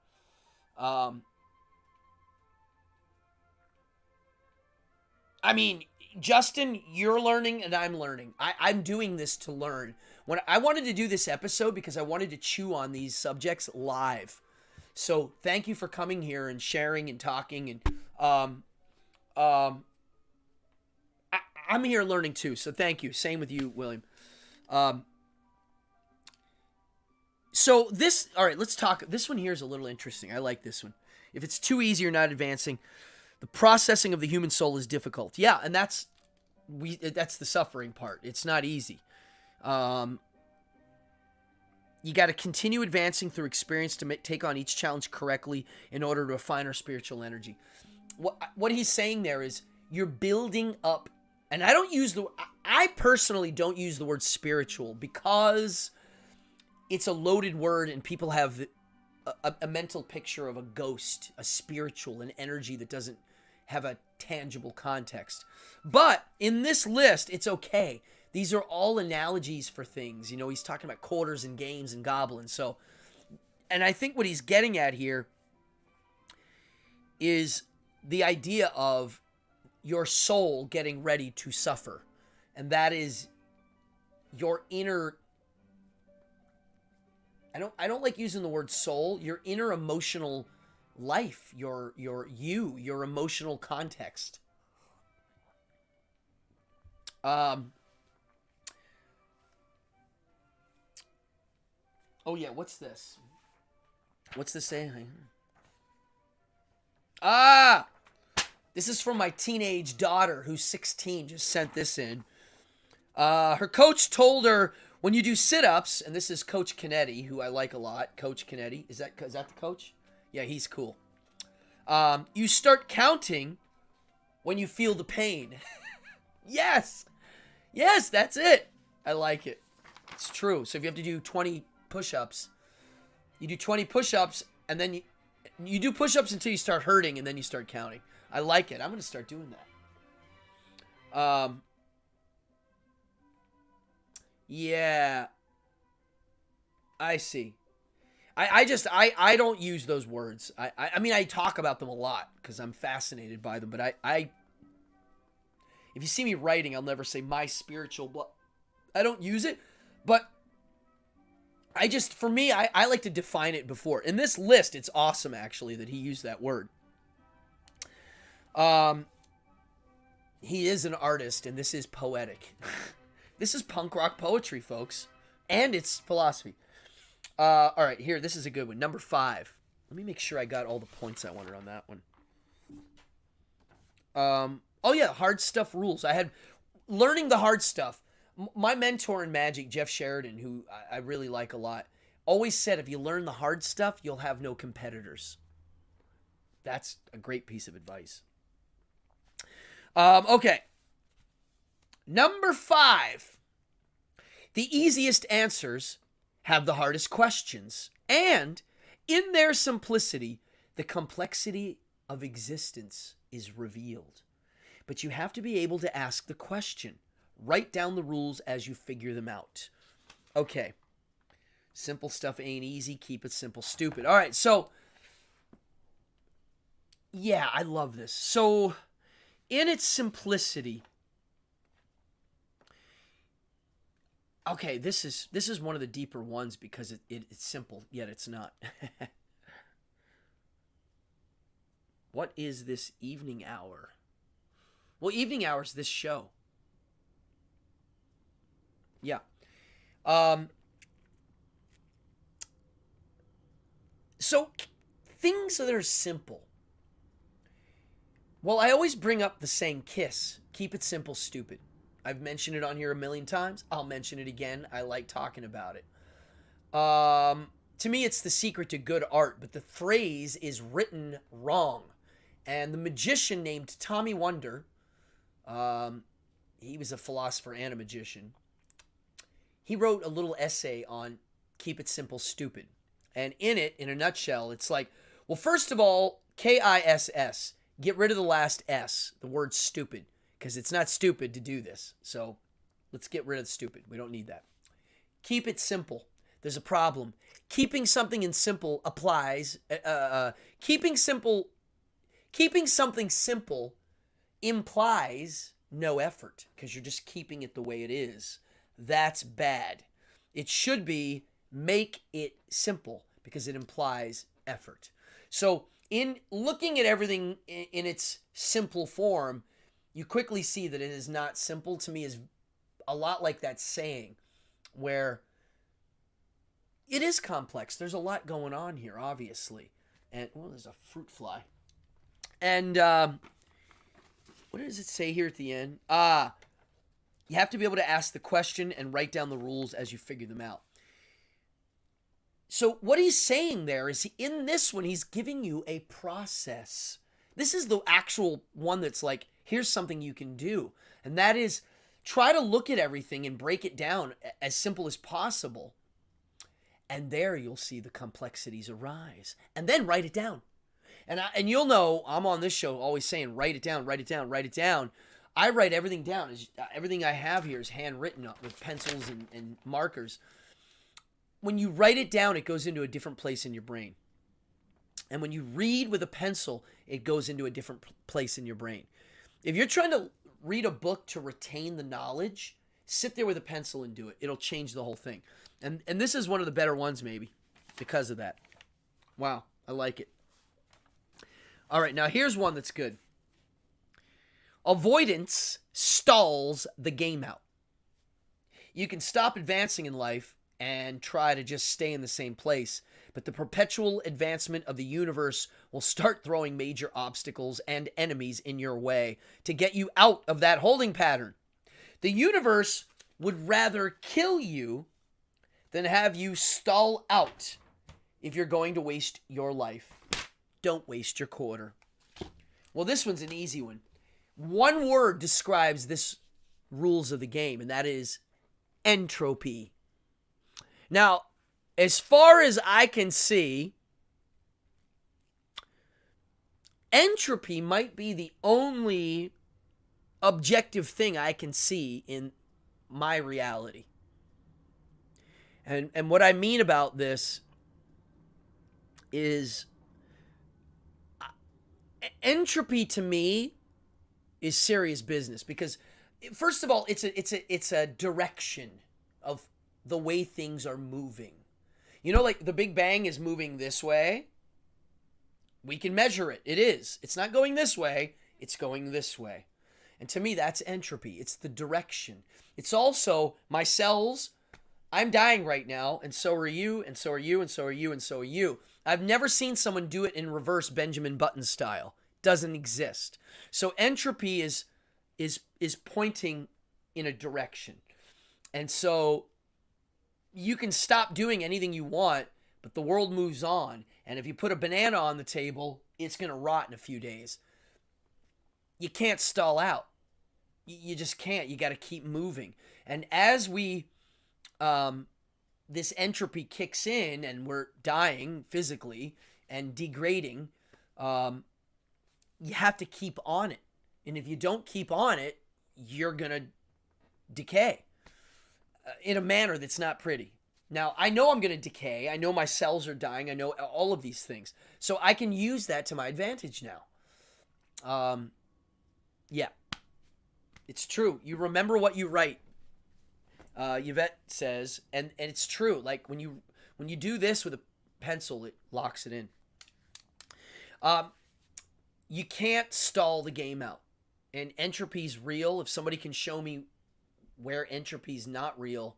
Justin, you're learning and I'm learning. I'm doing this to learn. When I wanted to do this episode because I wanted to chew on these subjects live. So thank you for coming here and sharing and talking. And I'm here learning too. So thank you. Same with you, William. So this, all right, let's talk. This one here is a little interesting. I like this one. If it's too easy, you're not advancing. The processing of the human soul is difficult. Yeah, and that's the suffering part. It's not easy. You got to continue advancing through experience to take on each challenge correctly in order to refine our spiritual energy. What he's saying there is you're building up, and I personally don't use the word spiritual because it's a loaded word and people have a mental picture of a ghost, a spiritual, an energy that doesn't have a tangible context. But in this list, it's okay. These are all analogies for things. He's talking about quarters and games and goblins. So, and I think what he's getting at here is the idea of your soul getting ready to suffer. And that is your inner, I don't like using the word soul, your inner emotional life, your emotional context. Oh yeah, what's this? What's this saying? This is from my teenage daughter who's 16, just sent this in. Her coach told her, when you do sit-ups, and this is Coach Canetti, who I like a lot. Coach Canetti. Is that the coach? Yeah, he's cool. You start counting when you feel the pain. Yes, that's it. I like it. It's true. So if you have to do 20 push-ups, you do 20 push-ups, and then you do push-ups until you start hurting, and then you start counting. I like it. I'm going to start doing that. Yeah. I see. I don't use those words. I talk about them a lot because I'm fascinated by them, but if you see me writing, I'll never say my spiritual, I don't use it, but for me, I like to define it before. In this list, it's awesome, actually, that he used that word. He is an artist, and this is poetic. This is punk rock poetry, folks, and it's philosophy. All right, here, this is a good one. Number 5. Let me make sure I got all the points I wanted on that one. Oh yeah, hard stuff rules. I had learning the hard stuff. My mentor in Magic, Jeff Sheridan, who I really like a lot, always said if you learn the hard stuff, you'll have no competitors. That's a great piece of advice. Okay. Number 5. The easiest answers have the hardest questions. And in their simplicity, the complexity of existence is revealed. But you have to be able to ask the question. Write down the rules as you figure them out. Okay. Simple stuff ain't easy. Keep it simple, stupid. All right, so yeah, I love this. So in its simplicity, okay, this is one of the deeper ones because it's simple, yet it's not. What is this evening hour? Well, evening hour is this show. Yeah. So things that are simple. Well, I always bring up the saying KISS. Keep it simple, stupid. I've mentioned it on here a million times. I'll mention it again. I like talking about it. To me, it's the secret to good art, but the phrase is written wrong. And the magician named Tommy Wonder, he was a philosopher and a magician. He wrote a little essay on keep it simple, stupid. And in it, in a nutshell, it's like, well, first of all, KISS. Get rid of the last S, the word stupid, because it's not stupid to do this. So let's get rid of stupid. We don't need that. Keep it simple. There's a problem. Keeping something in simple applies. Keeping something simple implies no effort because you're just keeping it the way it is. That's bad. It should be make it simple because it implies effort. So in looking at everything in its simple form, you quickly see that it is not simple. To me, is a lot like that saying where it is complex. There's a lot going on here, obviously. And, well, there's a fruit fly. And what does it say here at the end? You have to be able to ask the question and write down the rules as you figure them out. So what he's saying there is in this one, he's giving you a process. This is the actual one that's like, here's something you can do. And that is try to look at everything and break it down as simple as possible. And there you'll see the complexities arise. And then write it down. And you'll know, I'm on this show always saying, write it down, write it down, write it down. I write everything down. Everything I have here is handwritten with pencils and markers. When you write it down, it goes into a different place in your brain. And when you read with a pencil, it goes into a different place in your brain. If you're trying to read a book to retain the knowledge, sit there with a pencil and do it. It'll change the whole thing. And this is one of the better ones, maybe, because of that. Wow, I like it. All right, now here's one that's good. Avoidance stalls the game out. You can stop advancing in life and try to just stay in the same place, but the perpetual advancement of the universe will start throwing major obstacles and enemies in your way to get you out of that holding pattern. The universe would rather kill you than have you stall out if you're going to waste your life. Don't waste your quarter. Well, this one's an easy one. One word describes this rules of the game, and that is entropy. Now, as far as I can see, entropy might be the only objective thing I can see in my reality. And what I mean about this is entropy to me is serious business because first of all, it's a direction of the way things are moving. You know, like the Big Bang is moving this way. We can measure it. It is. It's not going this way. It's going this way. And to me, that's entropy. It's the direction. It's also my cells I'm dying right now, and so are you, and so are you, and so are you, and so are you. I've never seen someone do it in reverse Benjamin Button style. Doesn't exist. So entropy is pointing in a direction. And so you can stop doing anything you want, but the world moves on. And if you put a banana on the table, it's going to rot in a few days. You can't stall out. You just can't. You got to keep moving. And as this entropy kicks in and we're dying physically and degrading, you have to keep on it. And if you don't keep on it, you're going to decay in a manner that's not pretty. Now, I know I'm going to decay. I know my cells are dying. I know all of these things. So I can use that to my advantage now. Yeah, it's true. You remember what you write. Yvette says, and it's true. Like when you do this with a pencil, it locks it in. You can't stall the game out. And entropy's real. If somebody can show me where entropy's not real,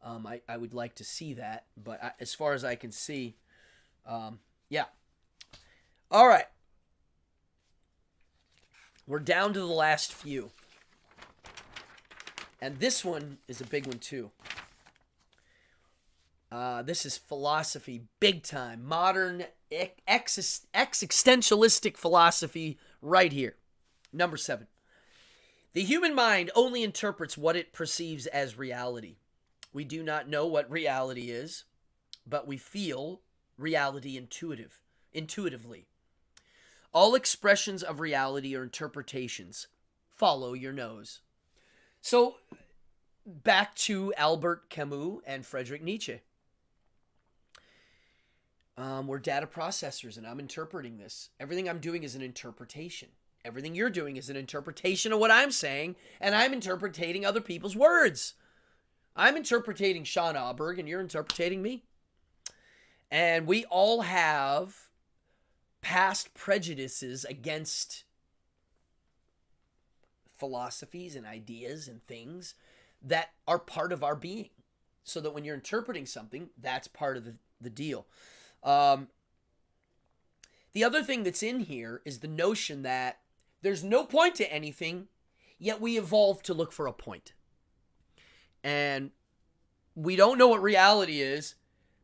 I would like to see that. But as far as I can see, yeah. All right. We're down to the last few. And this one is a big one too. This is philosophy, big time. Modern existentialistic philosophy right here. Number 7. The human mind only interprets what it perceives as reality. We do not know what reality is, but we feel reality intuitively. All expressions of reality are interpretations. Follow your nose. So, back to Albert Camus and Friedrich Nietzsche. We're data processors, and I'm interpreting this. Everything I'm doing is an interpretation. Everything you're doing is an interpretation of what I'm saying, and I'm interpreting other people's words. I'm interpreting Sean Aaberg, and you're interpreting me. And we all have past prejudices against philosophies and ideas and things that are part of our being. So that when you're interpreting something, that's part of the deal. The other thing that's in here is the notion that there's no point to anything, yet we evolved to look for a point. And we don't know what reality is,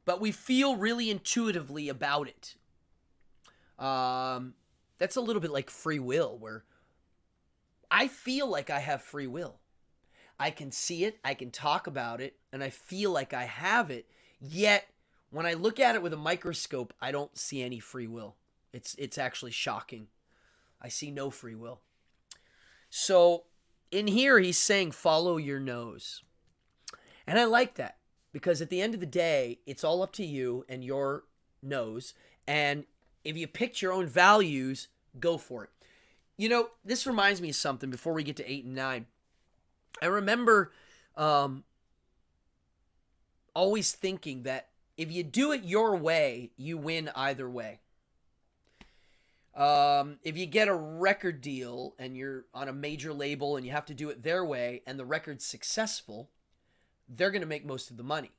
but we feel really intuitively about it. That's a little bit like free will, where I feel like I have free will. I can see it, I can talk about it, and I feel like I have it, yet when I look at it with a microscope, I don't see any free will. It's actually shocking. I see no free will. So in here, he's saying, follow your nose. And I like that, because at the end of the day, it's all up to you and your nose. And if you picked your own values, go for it. You know, this reminds me of something before we get to 8 and 9. I remember always thinking that if you do it your way, you win either way. If you get a record deal and you're on a major label and you have to do it their way and the record's successful, they're going to make most of the money.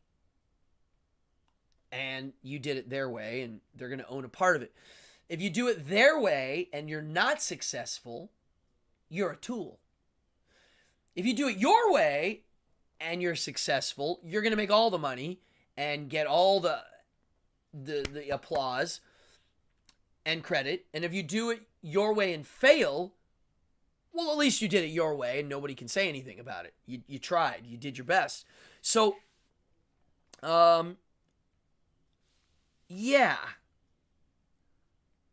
And you did it their way and they're going to own a part of it. If you do it their way and you're not successful, you're a tool. If you do it your way and you're successful, you're going to make all the money and get all the applause and credit. And if you do it your way and fail, well, at least you did it your way and nobody can say anything about it. You tried. You did your best. So, yeah.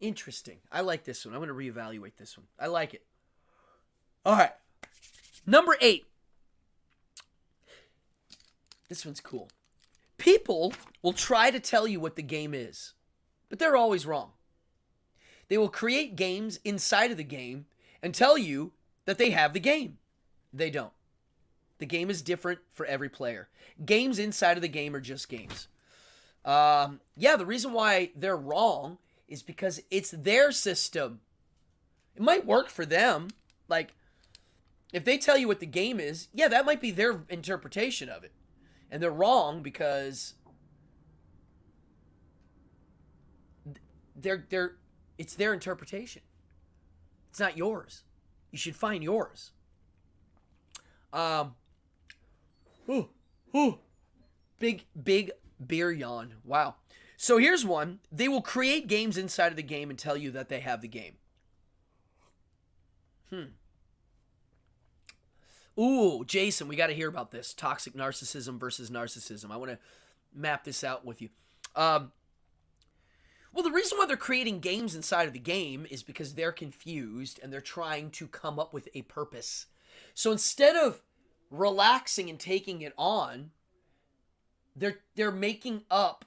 Interesting. I like this one. I'm going to reevaluate this one. I like it. All right. Number 8. This one's cool. People will try to tell you what the game is, but they're always wrong. They will create games inside of the game and tell you that they have the game. They don't. The game is different for every player. Games inside of the game are just games. Yeah, the reason why they're wrong is because it's their system. It might work for them. Like, if they tell you what the game is, yeah, that might be their interpretation of it. And they're wrong because it's their interpretation. It's not yours. You should find yours. Big beer yawn. Wow. So here's one. They will create games inside of the game and tell you that they have the game. Ooh, Jason, we got to hear about this. Toxic narcissism versus narcissism. I want to map this out with you. Well, the reason why they're creating games inside of the game is because they're confused and they're trying to come up with a purpose. So instead of relaxing and taking it on, they're making up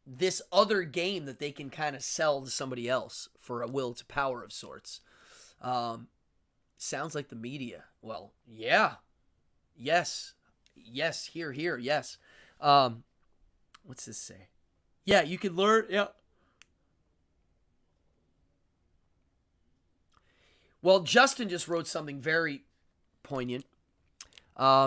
this other game that they can kind of sell to somebody else for a will to power of sorts. Sounds like the media. Well, yeah. Yes. Here, yes. What's this say? Yeah, you can learn. Yeah. Well, Justin just wrote something very poignant. That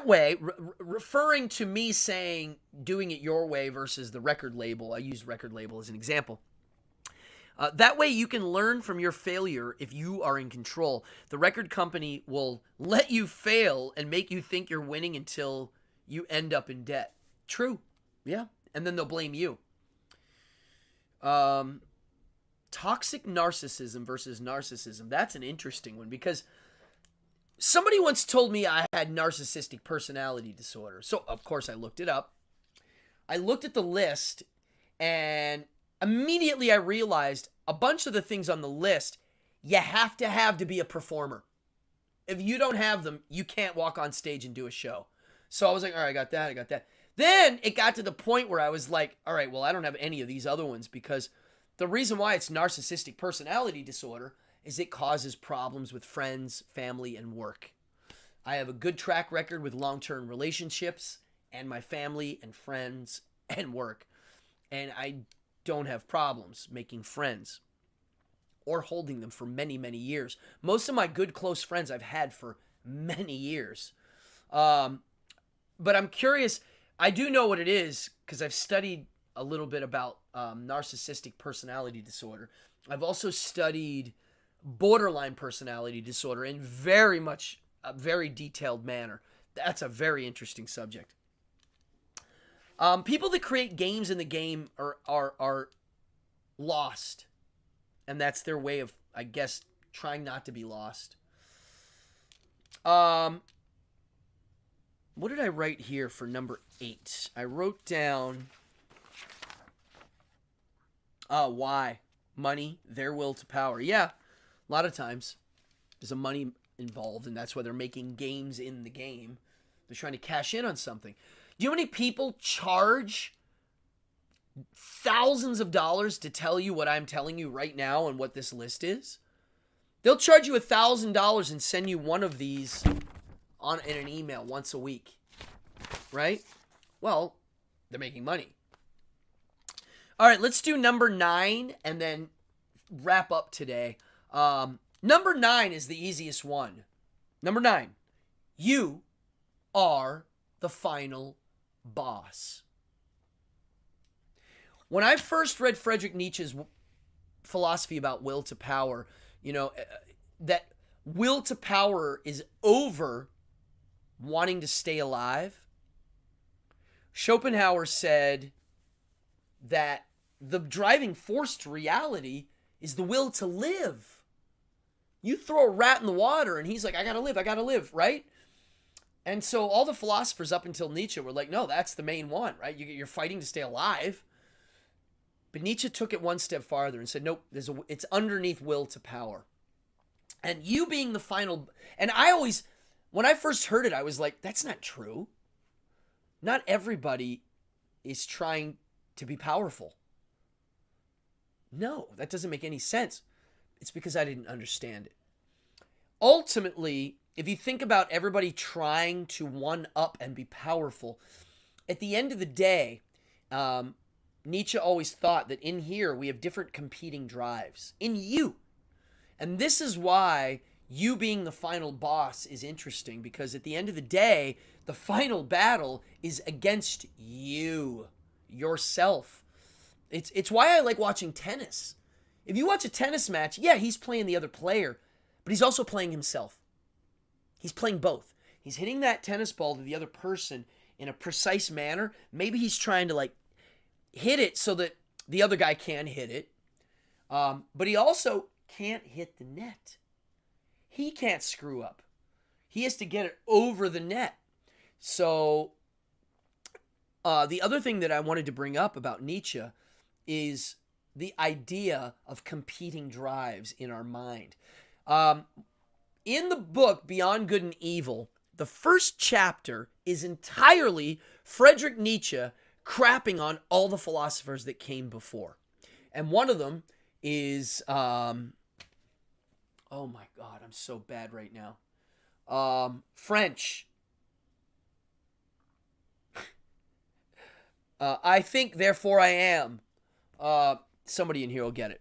way, referring to me saying doing it your way versus the record label. I use record label as an example. That way you can learn from your failure if you are in control. The record company will let you fail and make you think you're winning until you end up in debt. True. Yeah. And then they'll blame you. Toxic narcissism versus narcissism. That's an interesting one because somebody once told me I had narcissistic personality disorder. So, of course, I looked it up. I looked at the list and immediately I realized a bunch of the things on the list you have to be a performer. If you don't have them, you can't walk on stage and do a show. So I was like, all right, I got that. Then it got to the point where I was like, all right, well, I don't have any of these other ones because the reason why it's narcissistic personality disorder is it causes problems with friends, family, and work. I have a good track record with long-term relationships and my family and friends and work. And I don't have problems making friends or holding them for many, many years. Most of my good close friends I've had for many years. But I'm curious. I do know what it is because I've studied a little bit about narcissistic personality disorder. I've also studied borderline personality disorder in very detailed manner. That's a very interesting subject. People that create games in the game are lost. And that's their way of, I guess, trying not to be lost. What did I write here for number 8? I wrote down, why? Money, their will to power. Yeah, a lot of times there's a money involved, and that's why they're making games in the game. They're trying to cash in on something. Do you know how many people charge thousands of dollars to tell you what I'm telling you right now and what this list is? They'll charge you $1,000 and send you one of these in an email once a week, right? Well, they're making money. All right, let's do number 9 and then wrap up today. Number 9 is the easiest one. Number 9, you are the final boss. When I first read Friedrich Nietzsche's philosophy about will to power, that will to power is over wanting to stay alive. Schopenhauer said that the driving force to reality is the will to live. You throw a rat in the water and he's like, I gotta live, right? And so all the philosophers up until Nietzsche were like, no, that's the main one, right? You're fighting to stay alive. But Nietzsche took it one step farther and said, nope, it's underneath will to power. And you being the final, and when I first heard it, I was like, that's not true. Not everybody is trying to be powerful. No, that doesn't make any sense. It's because I didn't understand it. Ultimately, if you think about everybody trying to one up and be powerful, at the end of the day, Nietzsche always thought that in here we have different competing drives. In you. And this is why you being the final boss is interesting because at the end of the day, the final battle is against you, yourself. It's why I like watching tennis. If you watch a tennis match, yeah, he's playing the other player, but he's also playing himself. He's playing both. He's hitting that tennis ball to the other person in a precise manner. Maybe he's trying to like hit it so that the other guy can hit it. But he also can't hit the net. He can't screw up. He has to get it over the net. So the other thing that I wanted to bring up about Nietzsche is the idea of competing drives in our mind. In the book Beyond Good and Evil, the first chapter is entirely Friedrich Nietzsche crapping on all the philosophers that came before. And one of them is, oh my God, I'm so bad right now. French. I think, therefore I am. Somebody in here will get it.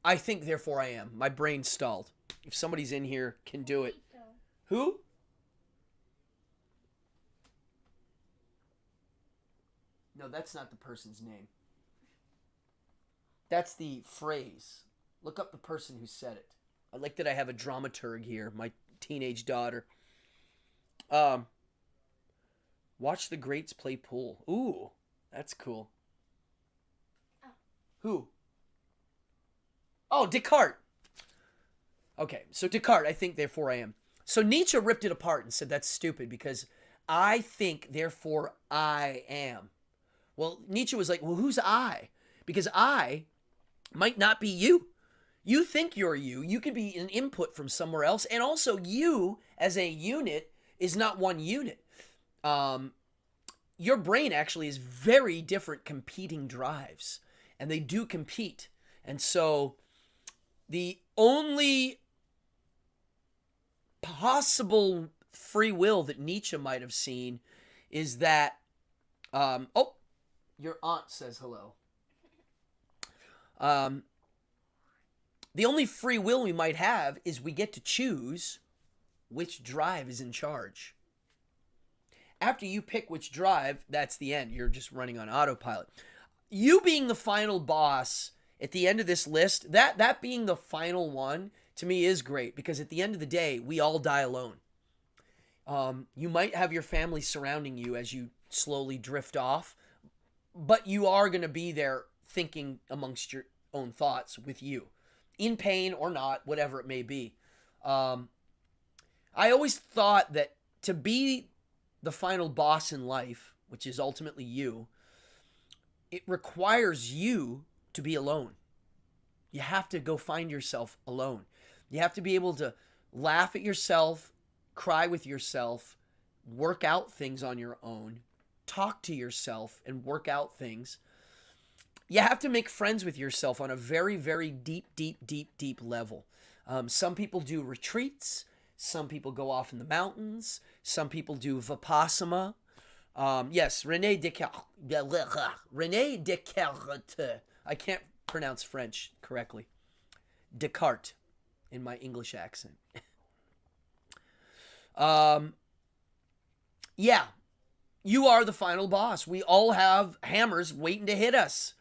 I think, therefore I am. My brain stalled. If somebody's in here, can do it. Who? No, that's not the person's name. That's the phrase. Look up the person who said it. I like that I have a dramaturg here, my teenage daughter. Watch the greats play pool. Ooh, that's cool. Oh. Who? Oh, Descartes. Okay, so Descartes, I think, therefore I am. So Nietzsche ripped it apart and said that's stupid because I think, therefore I am. Well, Nietzsche was like, well, who's I? Because I might not be you. You think you're you. You could be an input from somewhere else. And also you, as a unit, is not one unit. Your brain actually is very different competing drives. And they do compete. And so the only possible free will that Nietzsche might have seen is that, oh, your aunt says hello. The only free will we might have is we get to choose which drive is in charge. After you pick which drive, that's the end. You're just running on autopilot. You being the final boss at the end of this list, that being the final one, to me is great because at the end of the day, we all die alone. You might have your family surrounding you as you slowly drift off, but you are going to be there thinking amongst your own thoughts with you, in pain or not, whatever it may be. I always thought that to be the final boss in life, which is ultimately you, it requires you to be alone. You have to go find yourself alone. You have to be able to laugh at yourself, cry with yourself, work out things on your own, talk to yourself and work out things. You have to make friends with yourself on a very, very deep level. Some people do retreats. Some people go off in the mountains. Some people do Vipassana. Yes, René Descartes. René Descartes. I can't pronounce French correctly. Descartes in my English accent. Yeah, you are the final boss. We all have hammers waiting to hit us.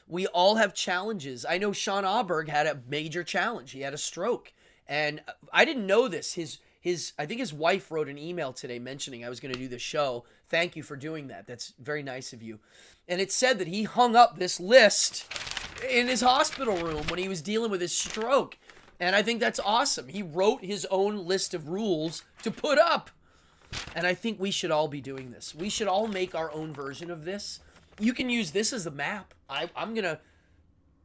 We all have challenges. I know Sean Aaberg had a major challenge. He had a stroke. And I didn't know this. I think his wife wrote an email today mentioning I was going to do the show. Thank you for doing that. That's very nice of you. And it said that he hung up this list in his hospital room when he was dealing with his stroke. And I think that's awesome. He wrote his own list of rules to put up. And I think we should all be doing this. We should all make our own version of this. You can use this as a map. I'm going to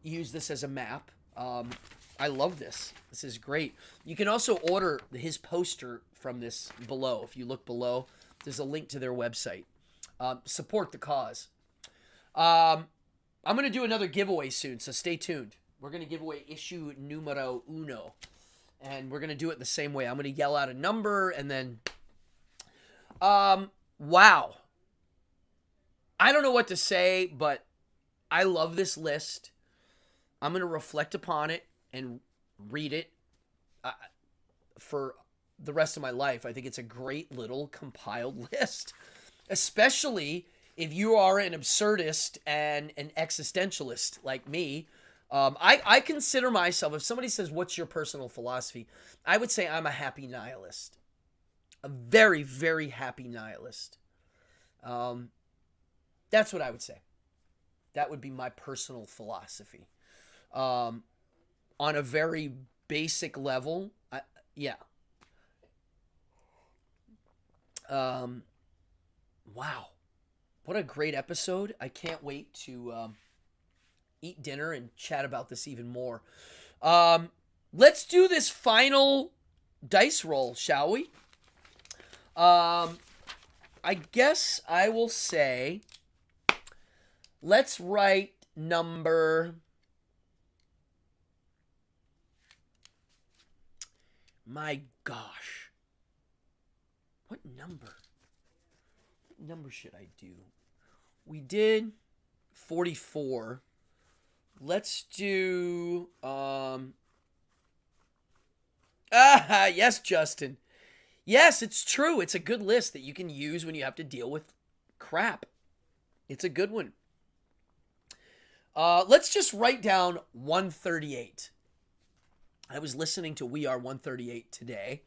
use this as a map. I love this. This is great. You can also order his poster from this below. If you look below, there's a link to their website. Support the cause. I'm going to do another giveaway soon, so stay tuned. We're going to give away issue numero uno. And we're going to do it the same way. I'm going to yell out a number and then... wow. I don't know what to say, but I love this list. I'm going to reflect upon it and read it for the rest of my life. I think it's a great little compiled list, especially if you are an absurdist and an existentialist like me. I consider myself, if somebody says, what's your personal philosophy? I would say I'm a happy nihilist. A very, very happy nihilist. That's what I would say. That would be my personal philosophy. On a very basic level, yeah. Wow. What a great episode. I can't wait to eat dinner and chat about this even more. Let's do this final dice roll, shall we? I guess I will say, let's write number... My gosh. What number? What number should I do? We did 44. Let's do... yes, Justin. Yes, it's true. It's a good list that you can use when you have to deal with crap. It's a good one. Let's just write down 138. I was listening to We Are 138 today.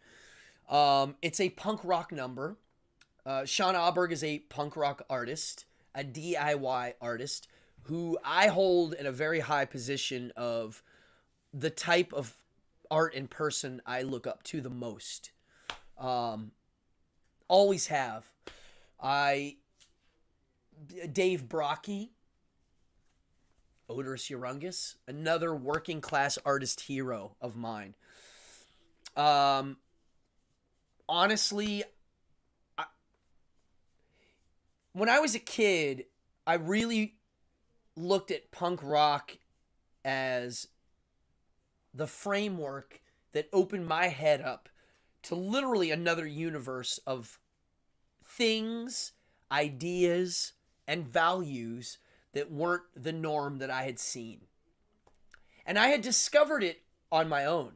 It's a punk rock number. Sean Aaberg is a punk rock artist, a DIY artist, who I hold in a very high position of the type of art and person I look up to the most. Always have. Dave Brocky, Odorous Urungus, another working class artist hero of mine. Honestly, when I was a kid, I really looked at punk rock as the framework that opened my head up to literally another universe of things, ideas, and values that weren't the norm that I had seen. And I had discovered it on my own.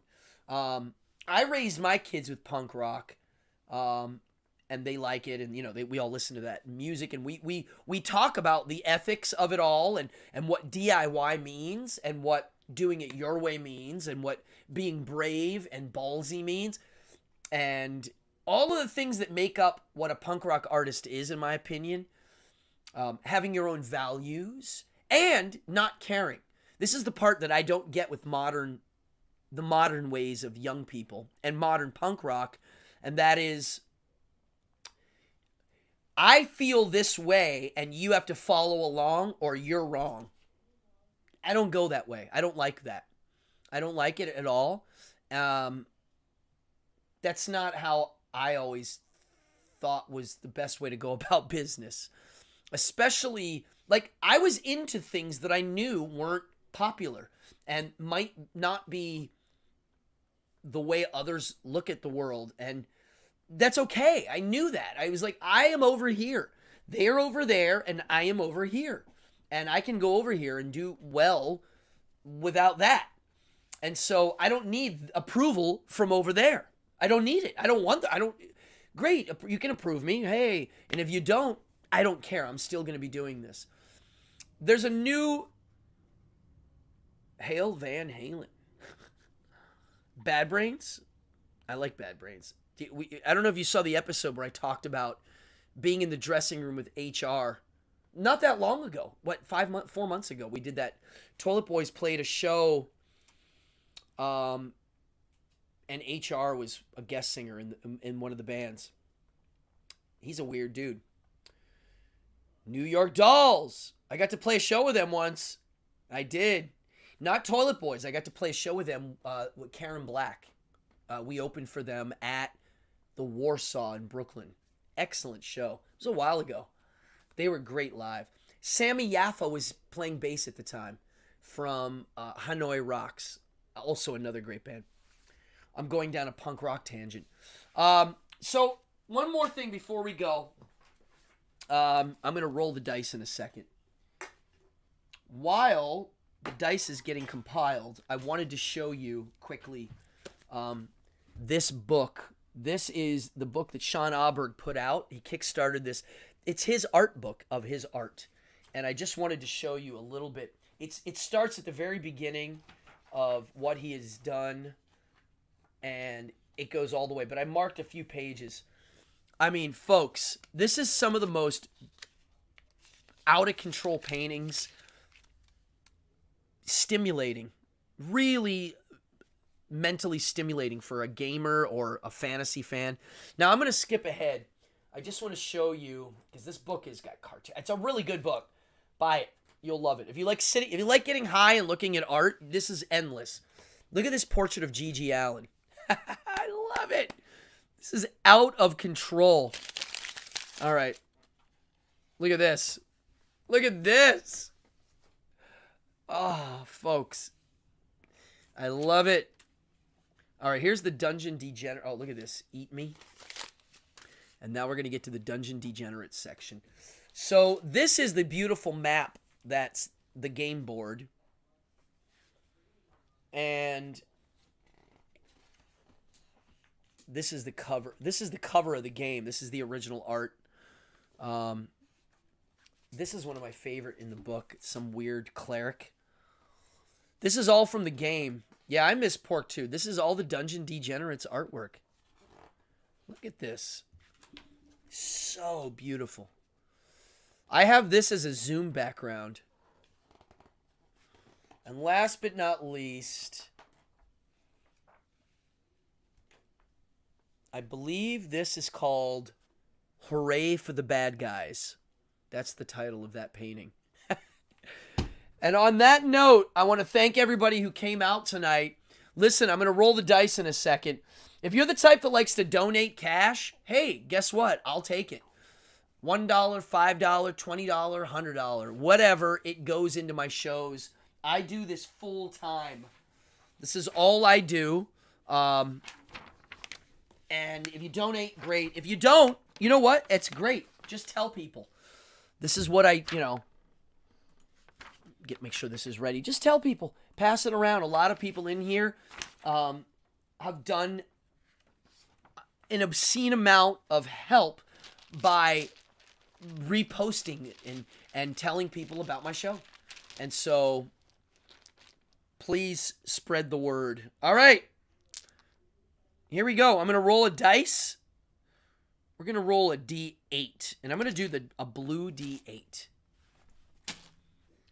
I raised my kids with punk rock, and they like it, and we all listen to that music, and we talk about the ethics of it all, and what DIY means, and what doing it your way means, and what being brave and ballsy means, and all of the things that make up what a punk rock artist is, in my opinion. Having your own values and not caring. This is the part that I don't get with the modern ways of young people and modern punk rock, and that is, I feel this way and you have to follow along or you're wrong. I don't go that way. I don't like that. I don't like it at all. That's not how I always thought was the best way to go about business. Especially, I was into things that I knew weren't popular and might not be the way others look at the world. And that's okay. I knew that. I was like, I am over here. They're over there, and I am over here. And I can go over here and do well without that. And so I don't need approval from over there. I don't need it. I don't want that. Great. You can approve me. Hey. And if you don't, I don't care. I'm still going to be doing this. There's a new Hail Van Halen. Bad Brains? I like Bad Brains. I don't know if you saw the episode where I talked about being in the dressing room with HR. Not that long ago. 4 months ago, we did that. Toilet Boys played a show, and HR was a guest singer in one of the bands. He's a weird dude. New York Dolls. I got to play a show with them once. I did. Not Toilet Boys. I got to play a show with them with Karen Black. We opened for them at the Warsaw in Brooklyn. Excellent show. It was a while ago. They were great live. Sammy Yaffa was playing bass at the time from Hanoi Rocks. Also another great band. I'm going down a punk rock tangent. So one more thing before we go. I'm going to roll the dice in a second. While the dice is getting compiled, I wanted to show you quickly this book. This is the book that Sean Aaberg put out. He kickstarted this. It's his art book of his art. And I just wanted to show you a little bit. It starts at the very beginning of what he has done, and it goes all the way. But I marked a few pages. I mean, folks, this is some of the most out-of-control paintings. Stimulating. Really mentally stimulating for a gamer or a fantasy fan. Now, I'm going to skip ahead. I just want to show you, because this book has got cartoons. It's a really good book. Buy it. You'll love it. If you like getting high and looking at art, this is endless. Look at this portrait of G.G. Allen. I love it. This is out of control. All right. Look at this. Look at this. Oh, folks. I love it. All right, here's the Dungeon Degenerate. Oh, look at this. Eat me. And now we're going to get to the Dungeon Degenerates section. So this is the beautiful map that's the game board. And this is the cover. This is the cover of the game. This is the original art. This is one of my favorite in the book. It's some weird cleric. This is all from the game. Yeah, I miss Pork too. This is all the Dungeon Degenerates artwork. Look at this. So beautiful. I have this as a Zoom background. And last but not least, I believe this is called Hooray for the Bad Guys. That's the title of that painting. And on that note, I want to thank everybody who came out tonight. Listen, I'm going to roll the dice in a second. If you're the type that likes to donate cash, hey, guess what? I'll take it. $1, $5, $20, $100, whatever, it goes into my shows. I do this full time. This is all I do. And if you donate, great. If you don't, you know what? It's great. Just tell people. This is what I, make sure this is ready. Just tell people. Pass it around. A lot of people in here have done an obscene amount of help by reposting it and telling people about my show. And so, please spread the word. All right. Here we go. I'm going to roll a dice. We're going to roll a D8. And I'm going to do a blue D8.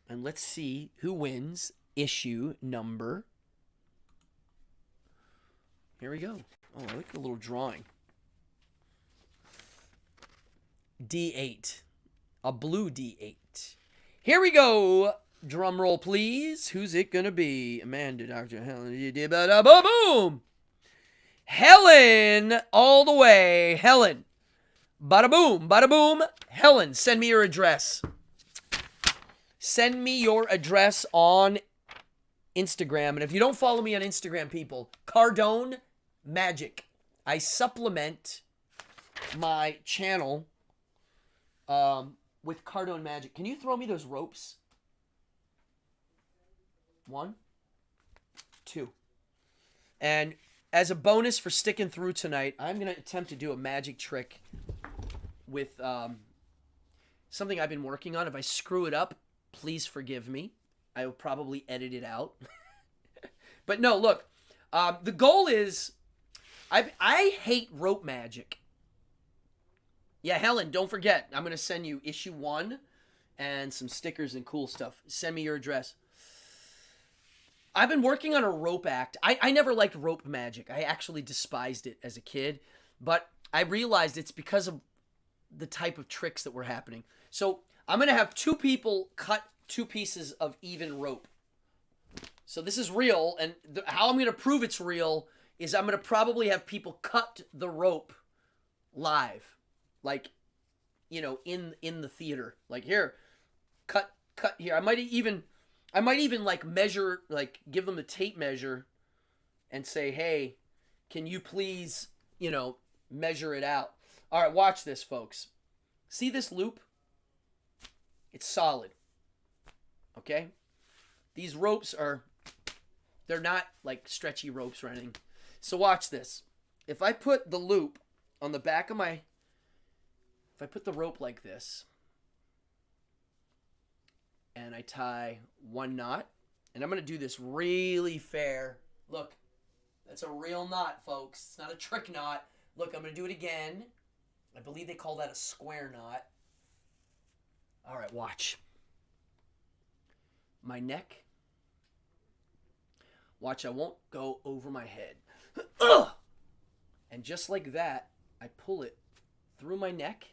And let's see who wins issue number. Here we go. Oh, I like the little drawing. D8. A blue D8. Here we go. Drum roll, please. Who's it going to be? Amanda, Dr. Helen. Boom. Helen, all the way. Helen. Bada boom, bada boom. Helen, send me your address. Send me your address on Instagram. And if you don't follow me on Instagram, people, Cardone Magic. I supplement my channel with Cardone Magic. Can you throw me those ropes? 1, 2. And as a bonus for sticking through tonight, I'm going to attempt to do a magic trick with something I've been working on. If I screw it up, please forgive me. I will probably edit it out. But no, look. The goal is, I hate rope magic. Yeah, Helen, don't forget. I'm going to send you issue 1 and some stickers and cool stuff. Send me your address. I've been working on a rope act. I never liked rope magic. I actually despised it as a kid. But I realized it's because of the type of tricks that were happening. So I'm going to have 2 people cut 2 pieces of even rope. So this is real. And how I'm going to prove it's real is I'm going to probably have people cut the rope live. Like, in the theater. Like, here, cut here. I might even like measure, like give them a tape measure and say, hey, can you please, measure it out? All right, watch this, folks. See this loop? It's solid. Okay? These ropes are, they're not like stretchy ropes or anything. So watch this. If I put the loop on the back of my, if I put the rope like this, and I tie one knot, and I'm going to do this really fair. Look, that's a real knot, folks. It's not a trick knot. Look, I'm going to do it again. I believe they call that a square knot. All right, watch. My neck. Watch, I won't go over my head. And just like that, I pull it through my neck.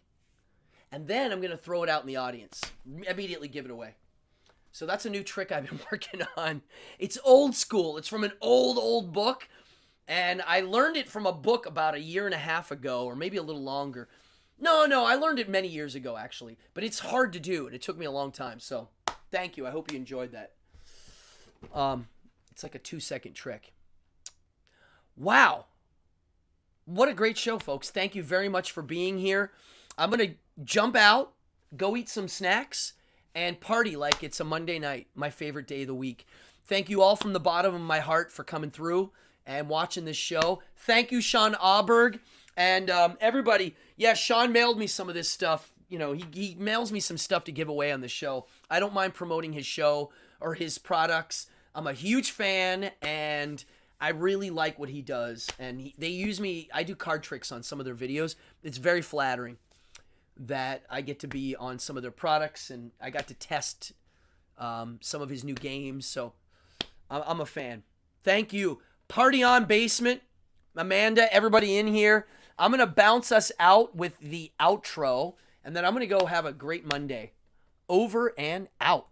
And then I'm going to throw it out in the audience. Immediately give it away. So that's a new trick I've been working on. It's old school. It's from an old book. And I learned it from a book about a year and a half ago, or maybe a little longer. No, I learned it many years ago, actually. But it's hard to do, and it took me a long time. So thank you. I hope you enjoyed that. It's like a 2-second trick. Wow. What a great show, folks. Thank you very much for being here. I'm going to jump out, go eat some snacks, and party like it's a Monday night, my favorite day of the week. Thank you all from the bottom of my heart for coming through and watching this show. Thank you, Sean Aaberg. And everybody, yeah, Sean mailed me some of this stuff. You know, he mails me some stuff to give away on the show. I don't mind promoting his show or his products. I'm a huge fan, and I really like what he does. And they use me. I do card tricks on some of their videos. It's very flattering that I get to be on some of their products, and I got to test some of his new games. So I'm a fan. Thank you. Party on, basement. Amanda, everybody in here. I'm going to bounce us out with the outro, and then I'm going to go have a great Monday. Over and out.